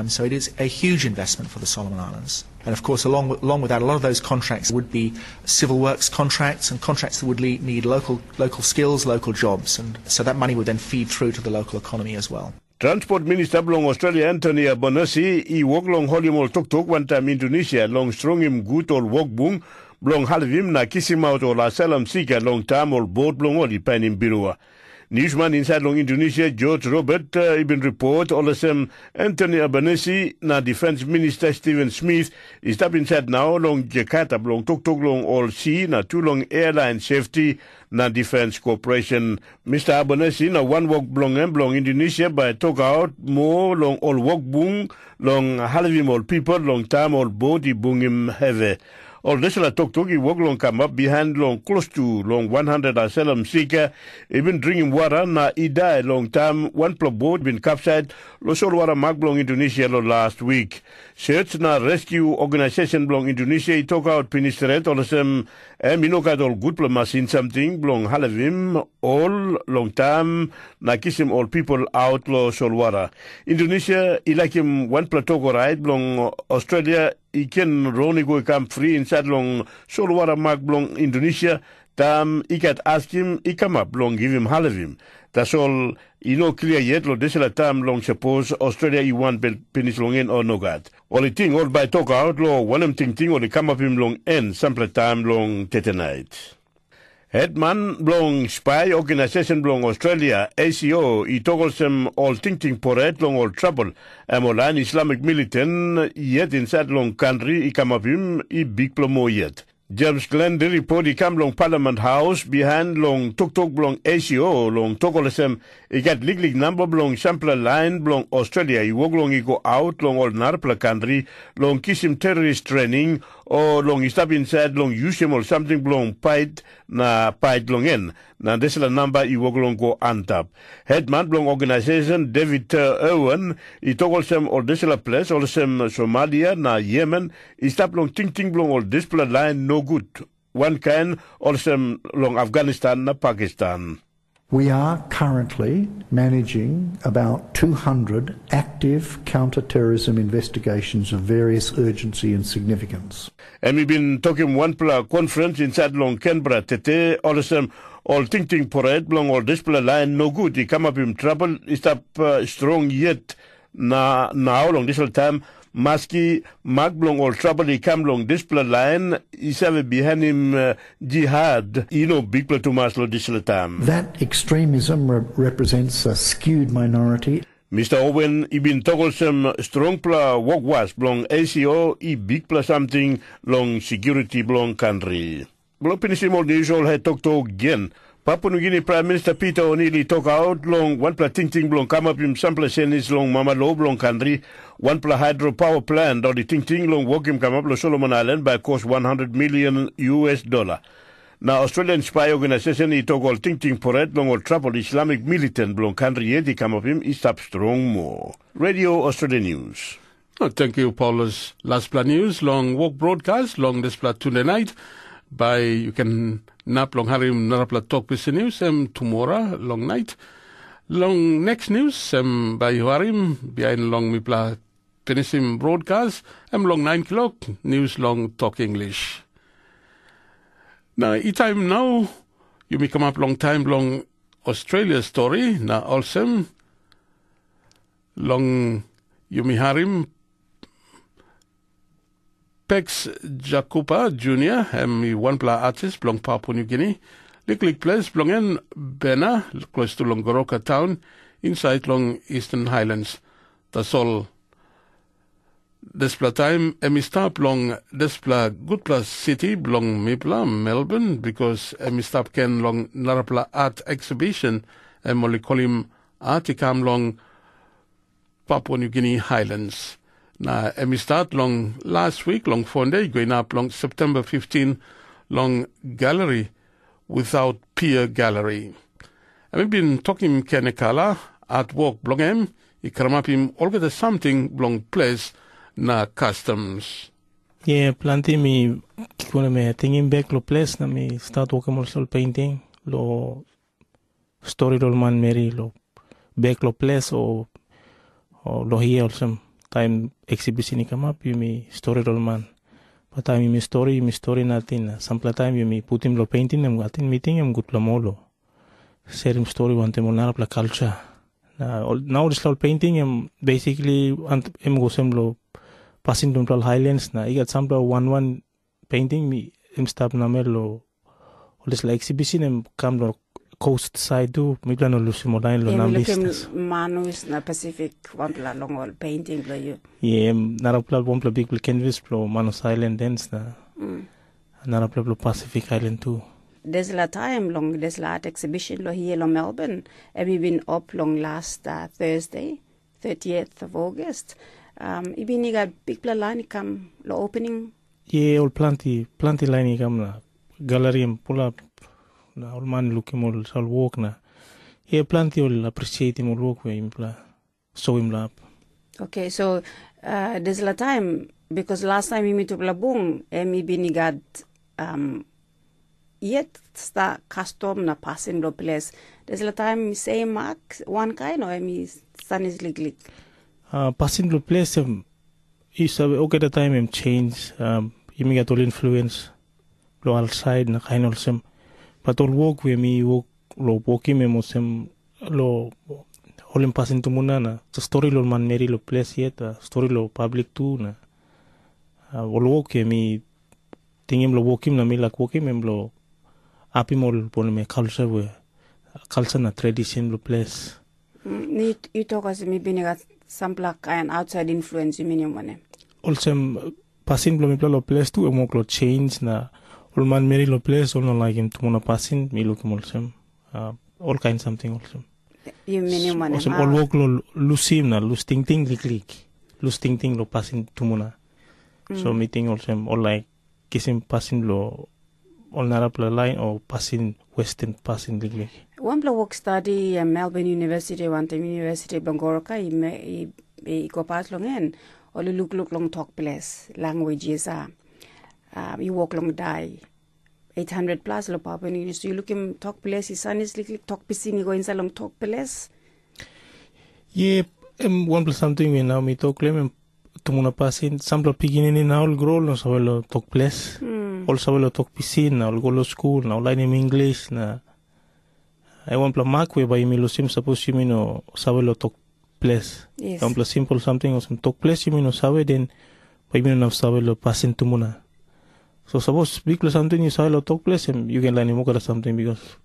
[SPEAKER 19] So it is a huge investment for the Solomon Islands. And of course, along with that, a lot of those contracts would be civil works contracts and contracts that would need local skills, local jobs. And so that money would then feed through to the local economy as well.
[SPEAKER 10] Transport Minister belong Australia Anthony Albanese walk long holimol tok one time Indonesia long strong him good or walk boom belong halvim na kisim out or la salam sika long time or boat belong oli pen in Birua. Newsman inside long Indonesia George Robert ibn report all the same Anthony Albanese na Defense Minister Stephen Smith is tap inside now long Jakarta belong tok long all sea na too long airline safety na Defense Corporation. Mr. Albanese na one walk belong Indonesia by talk out more long all walk boom long halvim all people long time all boat bung him heavy. All this la tok walk long come up behind long close to long 100 asylum seeker even drinking water na die long time one boat been capsized lo sol water mark belong Indonesia lo last week. Search na rescue organization belong Indonesia talk out ministeret all the same minokat all good machine something belong halavim all long time na kiss him all people out lo sol water. Indonesia like him one plateau right belong Australia iken roni go come free inside long sol water mark belong Indonesia tam ikat ask him come up long give him halavim. That's all clear yet lo this la time long suppose Australia you want finish long in or no god. Only thing all by talk out lo one thing only come up him long end sample time long tete night. Headman belong Spy Organization belong Australia ACO toggle some all thinking poret long all trouble all Islamic militant yet inside long country come up him big plomo yet. James Glenn the report come long Parliament House behind long tok belong ACO long toggle some got legally number belong sample line belong Australia walk long go out long all narpla country long kiss him terrorist training o long stop inside long use or something long paid na paid long en na desala number I wog long go antap headman long organization David Owen I togol sem or desala place or sem Somalia na Yemen I stop long ting long or display line no good one kind or sem long Afghanistan na Pakistan.
[SPEAKER 17] We are currently managing about 200 active counter-terrorism investigations of various urgency and significance.
[SPEAKER 10] And we've been talking one conference inside long Canberra tete all ting parade long all display line no good. He come up in trouble. He stop strong yet now long this time. Maski magblong or trouble he come long display line is have behind him jihad big to maslo this time.
[SPEAKER 17] That extremism represents a skewed minority.
[SPEAKER 10] Mr. Owen ibin togol some strong pla work was blong ACO big plus something long security blong country. Blong pinisimo news all had talk to again. Papua New Guinea Prime Minister Peter O'Neill talk out long one pla ting blong come up in sample senis long mama low blong country one pla hydropower plant or the ting long walk him come up lo Solomon Island by cost $100 million. Now Australian spy organization he talk all ting parade long or trouble Islamic militant blong country yet he come up him is up strong more. Radio Australia News.
[SPEAKER 9] Oh, thank you, Paulus. Last pla news long walk broadcast long this pla Tunde night. By you can nap long harim narapla Tok Pisin news tomorrow long night long next news by harim behind long mipla penisim broadcast long 9 o'clock news long talk English. Now time now you may come up long time long Australia story na also long you may harim Pex Jacopa Jr. One pla artist belong Papua New Guinea. Lick place belong in Bena, close to Longoroka town, inside long Eastern Highlands. That's all. This pla time, stop long this pla good plus city belong Mipla, Melbourne, because stop ken long Narapla art exhibition and molly call him articam long Papua New Guinea Highlands. Na start long last week long Sunday going up long September 15 long gallery without peer gallery. I've been talking Kenekala at work blong him I come up him all get something long place na customs.
[SPEAKER 13] Yeah, plenty me kikuna me thinking back lo place na me start working also painting lo story lo man meri lo back lo place or lo here also. Time exhibition come up, you me story roll man. But time you me story natin. Sample time you me put him lo painting them atin meeting him good lo molo. Share him story want him on la culture. Now this lo painting him basically him go sem lo passing to Highlands na. I got sample one painting me him stop na lo. This la exhibition him come lo coast side do mi plano lusimo line lo nam business
[SPEAKER 14] manus na Pacific one pla long all painting lo you
[SPEAKER 13] narapla one pla big canvas plo Manus Island dance na narapla plo Pacific Island too.
[SPEAKER 14] There's a time long there's a art exhibition lo here lo Melbourne and we been up long last Thursday 30th of August ibini got big pla line come lo opening
[SPEAKER 13] all plenty line come na gallery pull up na all man looking all sal walk na plenty all appreciate him all walk we him pla show him up.
[SPEAKER 14] Okay, so there's a time because last time we meet up labung me bini got yet sta custom na passing the place there's a time same mark one kind or me sun is glick
[SPEAKER 13] passing the place is okay the time change you got all influence lo outside na kind of some but all walk we me walk lo walking me mosem lo all in passing to muna na the story lo man meri lo place yet story lo public too na all walk me tingem lo walking na me like walking me lo api mol pon me culture na tradition lo place
[SPEAKER 14] ni you talk as me biniga sampla kind outside influence you mean one
[SPEAKER 13] also passing lo place too mo lo change na all man meri lo place all no like him to mona passing me look also all kind something also
[SPEAKER 14] you mean one
[SPEAKER 13] also all walk lo lusim na lusting ting click lusting ting lo passing to mona so meeting also all like kisim pasin lo all narapla line or pasin western pasin liglig.
[SPEAKER 14] One work study at Melbourne University, University Bangoroka, I go past long en, or look long talk place, languages you walk long die. 800 plus lo Papua New Guinea. So you look him Tok place, his son is like Tok Pisin, go inside long Tok place.
[SPEAKER 13] Yeah, one plus something we now me talk lem tumuna pasin, sample beginning in all grow no sabelo Tok place. Also sabelo Tok Pisin, now go to school, now learn him English na. I want to mark we by me lo sim suppose you mean no sabelo Tok place.
[SPEAKER 14] Yes.
[SPEAKER 13] One plus simple something or some Tok place you mean no sabe then by me no sabelo pasin tumuna. So suppose big plus something you saw Tok place and you can learn more or something because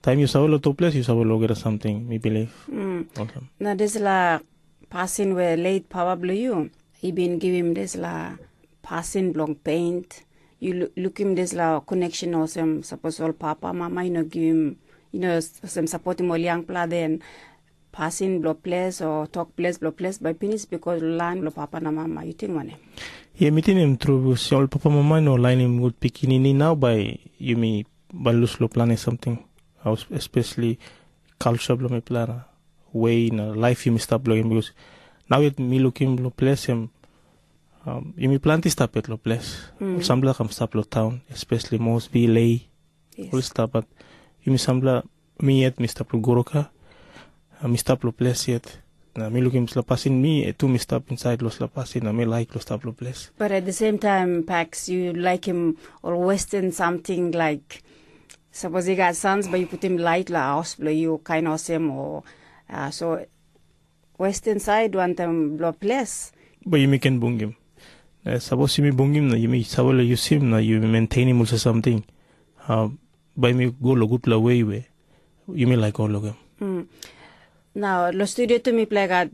[SPEAKER 13] time you saw Tok place you saw get something, me believe. Okay.
[SPEAKER 14] Now there's la passing where late power blue you. He been give him this la passing long paint. You look him this la connection or some suppose all papa mama give him some support him all young pla then passing blow place or Tok place blow place by penis because land blow papa na mama you think one.
[SPEAKER 13] Yeah, meeting him through all papa mama no line him good picking now by you me balus lo plan something. Especially culture blow me plan way in life you me stop blowing because now it me looking lo place him you me plant is stop it lo place. Some block am stop lo town, especially most be lay. All stop but you me some block me yet me stop lo goroka me stop lo place yet. Na me looking to passing me to me stop inside los la passing na me like lo stop lo place.
[SPEAKER 14] But at the same time, Pax, you like him or Western something like suppose he got sons but you put him light la house blow you kind of same or so Western side want them blow place.
[SPEAKER 13] But you can bung him. Suppose you me bung him na you me sabolo you sim na you maintain him also something. By me go lo good la way you me like all of them.
[SPEAKER 14] Now, lo studio to me play got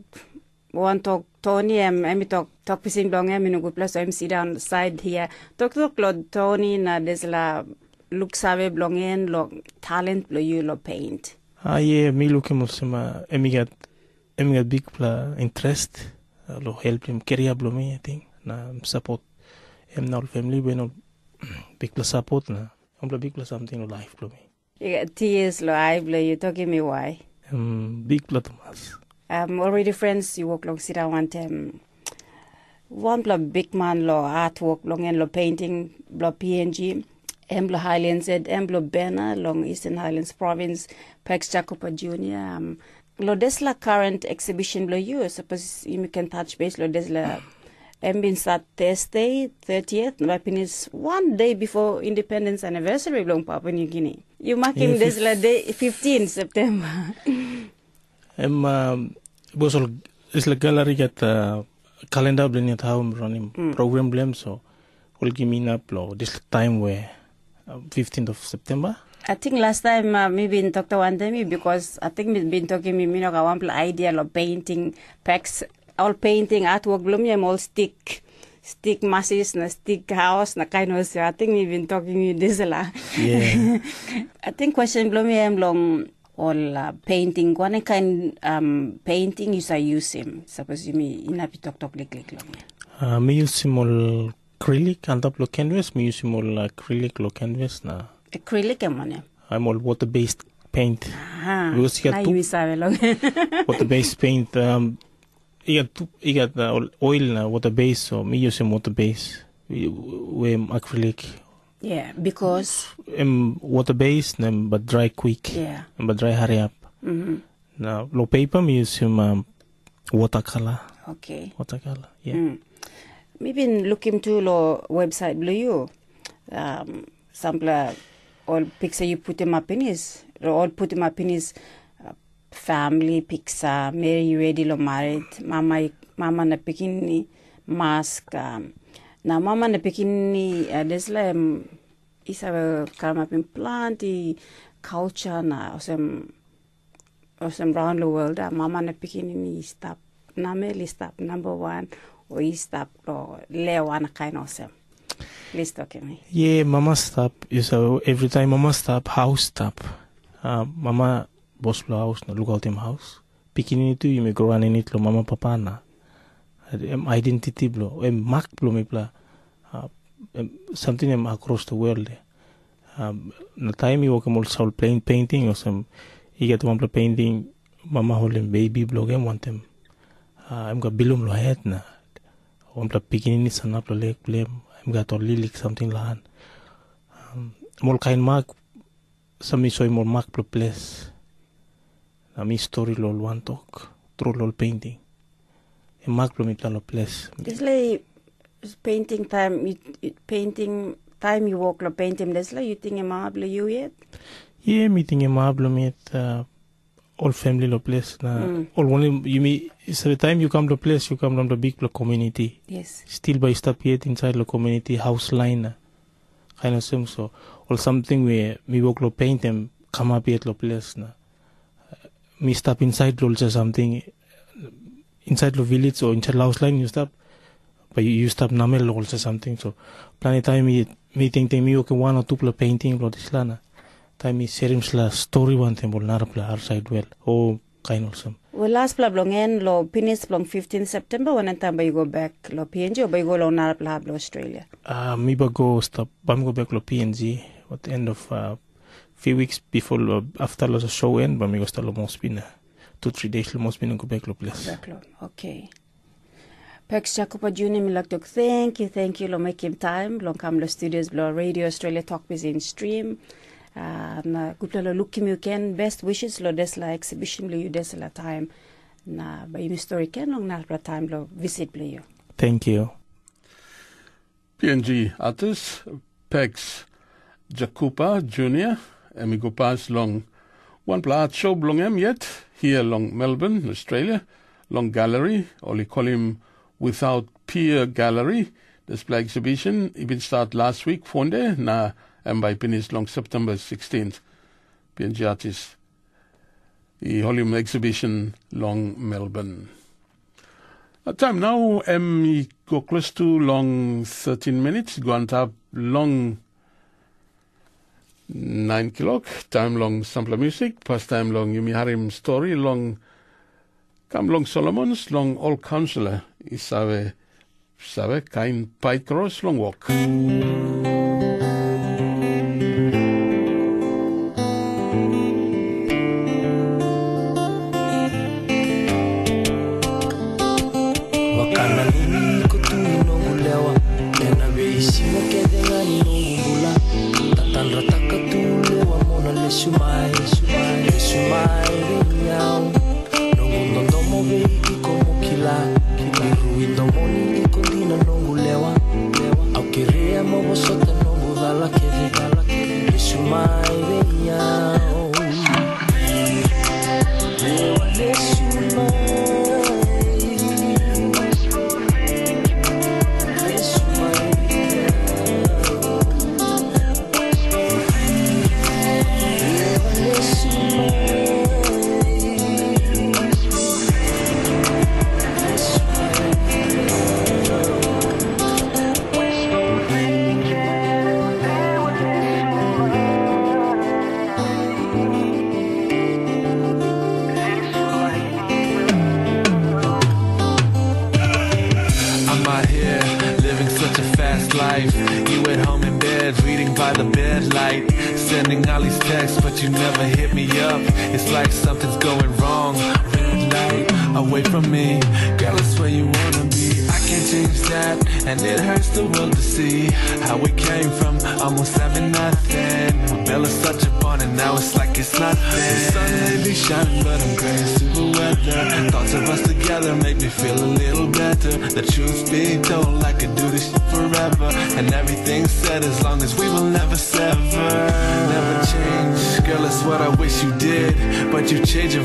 [SPEAKER 14] one talk Tony and talk Pisin long no good place so I'm sit down side here. Talk lo Tony na des la look save blong en lo talent lo you lo paint.
[SPEAKER 13] Yeah, me looking also ma emi got big interest lo help him career blow me I think na support him now family bueno big support na big something lo life blow me.
[SPEAKER 14] You got tears lo I blow you talking me why?
[SPEAKER 13] Big Platomas.
[SPEAKER 14] Already friends, you work long sit down one big man lo artwork long and lo painting lo PNG, lo Highlands lo Bena long Eastern Highlands Province, Pax Jacopa Jr. Lo desla current exhibition lo you suppose you can touch base lo desla been start Thursday 30th is one day before independence anniversary long Papua New Guinea. You mark him this day 15 September.
[SPEAKER 13] Bosol is la gallery get calendar blend at home running program blame so will give me up this time where 15th of September.
[SPEAKER 14] I think last time maybe in talked to one time because I think we've been talking me I want idea of painting packs all painting artwork bloom all stick masses na stick house na kind of I think we've been talking this a lot.
[SPEAKER 13] Yeah.
[SPEAKER 14] I think question bloom long all painting one kind painting you say use him suppose you me in a talk like long.
[SPEAKER 13] Me use him all acrylic and up lo canvas me use him all acrylic lo canvas na.
[SPEAKER 14] Acrylic money.
[SPEAKER 13] I'm all water based paint.
[SPEAKER 14] Because you got
[SPEAKER 13] water based paint you got oil na water base so me use water base we acrylic.
[SPEAKER 14] Yeah, because
[SPEAKER 13] water base but dry quick.
[SPEAKER 14] Yeah.
[SPEAKER 13] But dry hurry up. Now low paper me use watercolor.
[SPEAKER 14] Okay.
[SPEAKER 13] Watercolor. Yeah.
[SPEAKER 14] Maybe look into lo website blue you sample all picture you put him up in his all put him up in his family picture Mary ready lo married mama na pikini mask na mama na pikini there's like isa karma plant culture na awesome around the world mama na pikini stop nameli stop number 1 or stop lo lewa kind of some. Please talk to me.
[SPEAKER 13] Yeah, mama stop every time mama stop house stop mama boss lo house na look out him house pikini tu you may grow in it lo mama papa na identity blo mark blo me pla something across the world. Na time I work also painting or some. I get one painting. Mama holding baby blog and want them. I'm got bilum lo head na. One picking in san up lo leg blame. I'm got all lilik something lahan. More kind mark. Some soy more mark pro place. Na mi story lo one talk. Through lo painting. A mark pro mi plan lo place.
[SPEAKER 14] It's like painting time. Painting time you walk lo painting. That's like you think a marble you yet?
[SPEAKER 13] Yeah, meeting a marble meet. All family lo place na all only you mean so the time you come to place you come from the big community.
[SPEAKER 14] Yes.
[SPEAKER 13] Still by stop yet inside the community house line kind of thing so or something where me work lo paint them come up yet lo place na me stop inside also something inside the village or inside house line you stop but you stop namel also something so planet time me think me okay one or two painting lo this lana time is sharing la story one thing will not apply our side well oh kind of some
[SPEAKER 14] well last blong en lo finish blong 15 September when time you go back lo PNG or by go lo not apply lo Australia
[SPEAKER 13] me ba go stop bam go back lo PNG at the end of few weeks before after the show end but me go start lo most been 2-3 days lo most been go back lo place
[SPEAKER 14] okay Pex Jacopa Junior me like to thank you lo make him time lo come lo studios lo Radio Australia Tok Pisin stream na kupla lo look him you can best wishes lo des la exhibition lo you des la time na ba you story can long na time lo visit lo you
[SPEAKER 13] thank you
[SPEAKER 9] PNG artist Pex Jacopa Junior amigo pass long one plat show blong em yet here long Melbourne Australia long gallery or call him Without Peer Gallery display exhibition even start last week Tunde na and by finish long September 16th. PNG artist. The Hollywood exhibition long Melbourne. Time now, go close to long 13 minutes. Go on top long 9 o'clock. Time long sampler music. Past time long Yumi Harim story. Long come long Solomons. Long all counselor. Isawe kain Pite Cross long walk.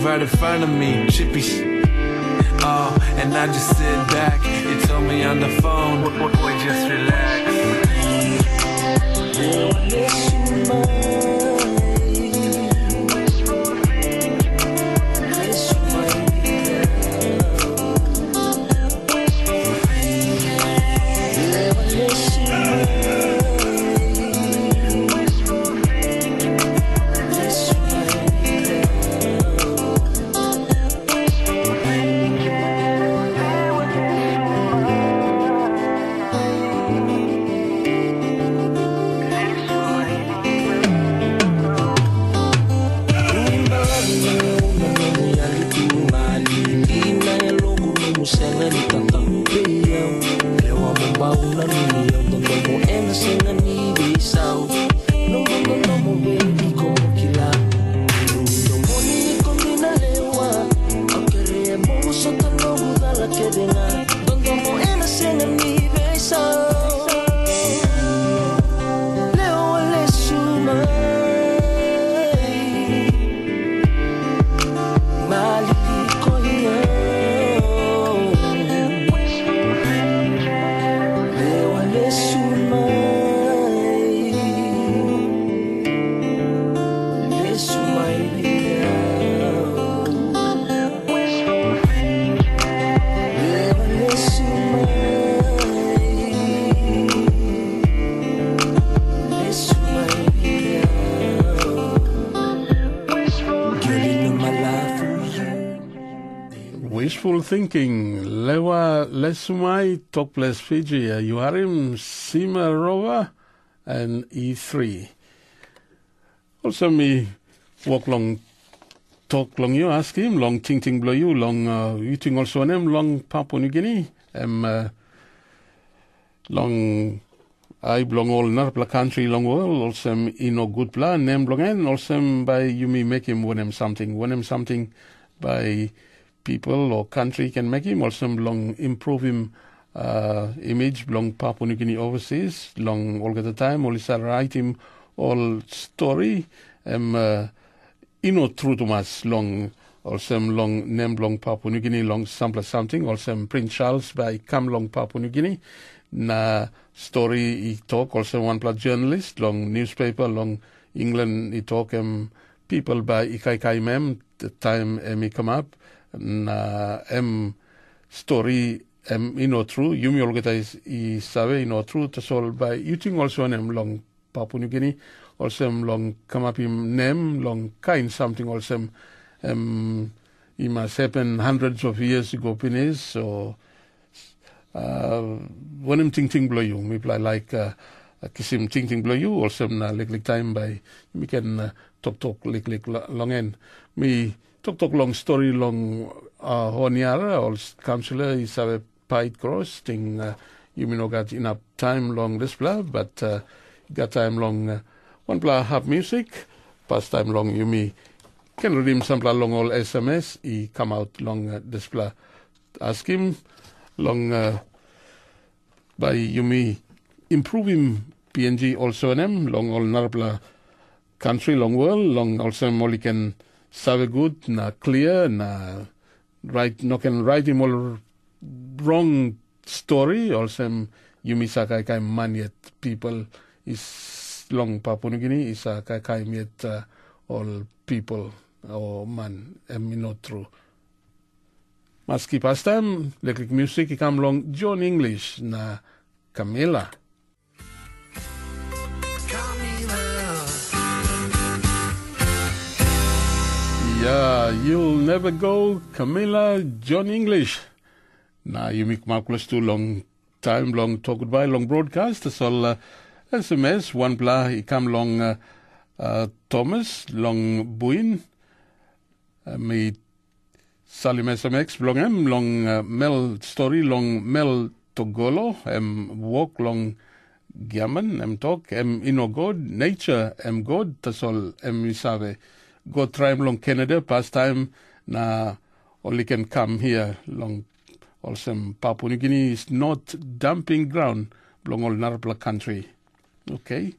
[SPEAKER 8] Right in front of me, chippy and I just sit back. You told me on the phone, boy, just relax.
[SPEAKER 5] senga ni kantang piyaw lewa mong bauna niyaw Tondo mo ena senga ni bisaw No mo baby ko kila Tondo mo ni kondina lewa Akere mo sa talo mudala kedena Tondo mo ena senga ni bisaw Lewa le sumay
[SPEAKER 9] Wishful thinking. Lewa Lesumai, Tok Pisin Fiji, Yuharim, Sima Rova, and E3. Also, me walk long, talk long you, ask him, long ting ting blow you, long eating also on him, long Papua New Guinea, long I belong all Narpla country, long world, also ino good plan, name belong en, also by you me make him win him something by people or country can make him, also long improve him image, long Papua New Guinea overseas, long all the time, all write him all story, ino true to us, long also long name long Papua New Guinea, long sample something, also Prince Charles by come long Papua New Guinea, na story he talk, also one plus journalist, long newspaper, long England he talk people by Ikai mem, the time he come up, na story true, Yumi Olgeta is sabe true to solve by eating also long Papua New Guinea, also long come up him name, long kind something also it must happen hundreds of years ago Pines, so when him ting blow you, me play like kisim ting blow you, also na lick time by me can talk lick long end. Me talk long story long honiara or councillor is a pied cross thing you may not got enough time long this blah, but got time long one blah have music, past time long you me can redeem some blah long all SMS he come out long this blah ask him long by you me improve him PNG also in him long all Narpla country long world long also only can save good na clear na right no can write him all wrong story also you me sa kai man yet people is long Papua New Guinea is a kai yet all people or man not true. Maski pastime, electric music, he come along John English na Camila. Yeah, you'll never go, Camila, John English. Now you make Marcus too long time, long talk goodbye, long broadcast. That's all SMS, one blah, he come long Thomas, long Buin. Me Salim SMX, long long Mel story, long Mel Togolo, walk long Giaman, talk, ino God, nature, God, that's all, misave. Go try long Canada, past time, na only can come here, long, also Papua New Guinea is not dumping ground, long all Narpla country. Okay.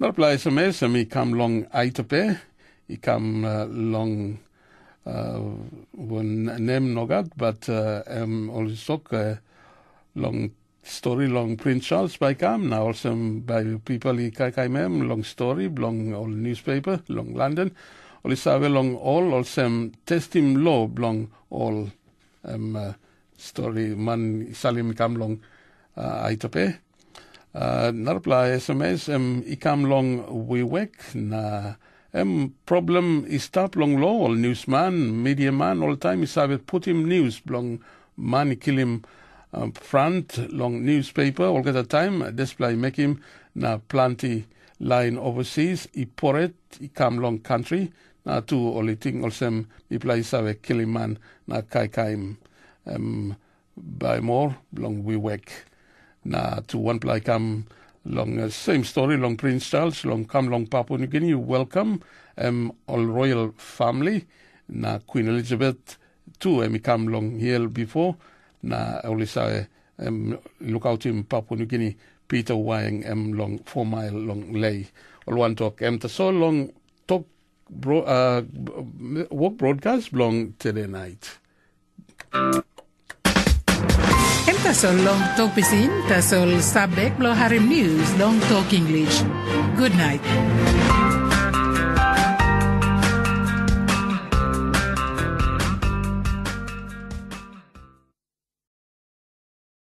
[SPEAKER 9] Narpla SMS, he come long Aitape, he come long, one name nogat, but also long story long Prince Charles by come now also by people kai mem long story long all newspaper long London all save long all also test him law long all story man salim come long Aitape Narpla SMS I come long we work na problem is stop long law all newsman media man all time is have put him news long man kill him front long newspaper all the time display make him na plenty line overseas he pour it he come long country na two only thing also he place have kill him man na kai by more long we work na to one play come long same story long Prince Charles long come long Papua New Guinea. Welcome all royal family na Queen Elizabeth too come long here before na olisa look out in Papua New Guinea Peter Wang long 4 mile long lay all one talk to so long talk work broadcast long today night.
[SPEAKER 12] Tasol long Tok Pisin, tasol sabek lo harim news long Talk English. Good night.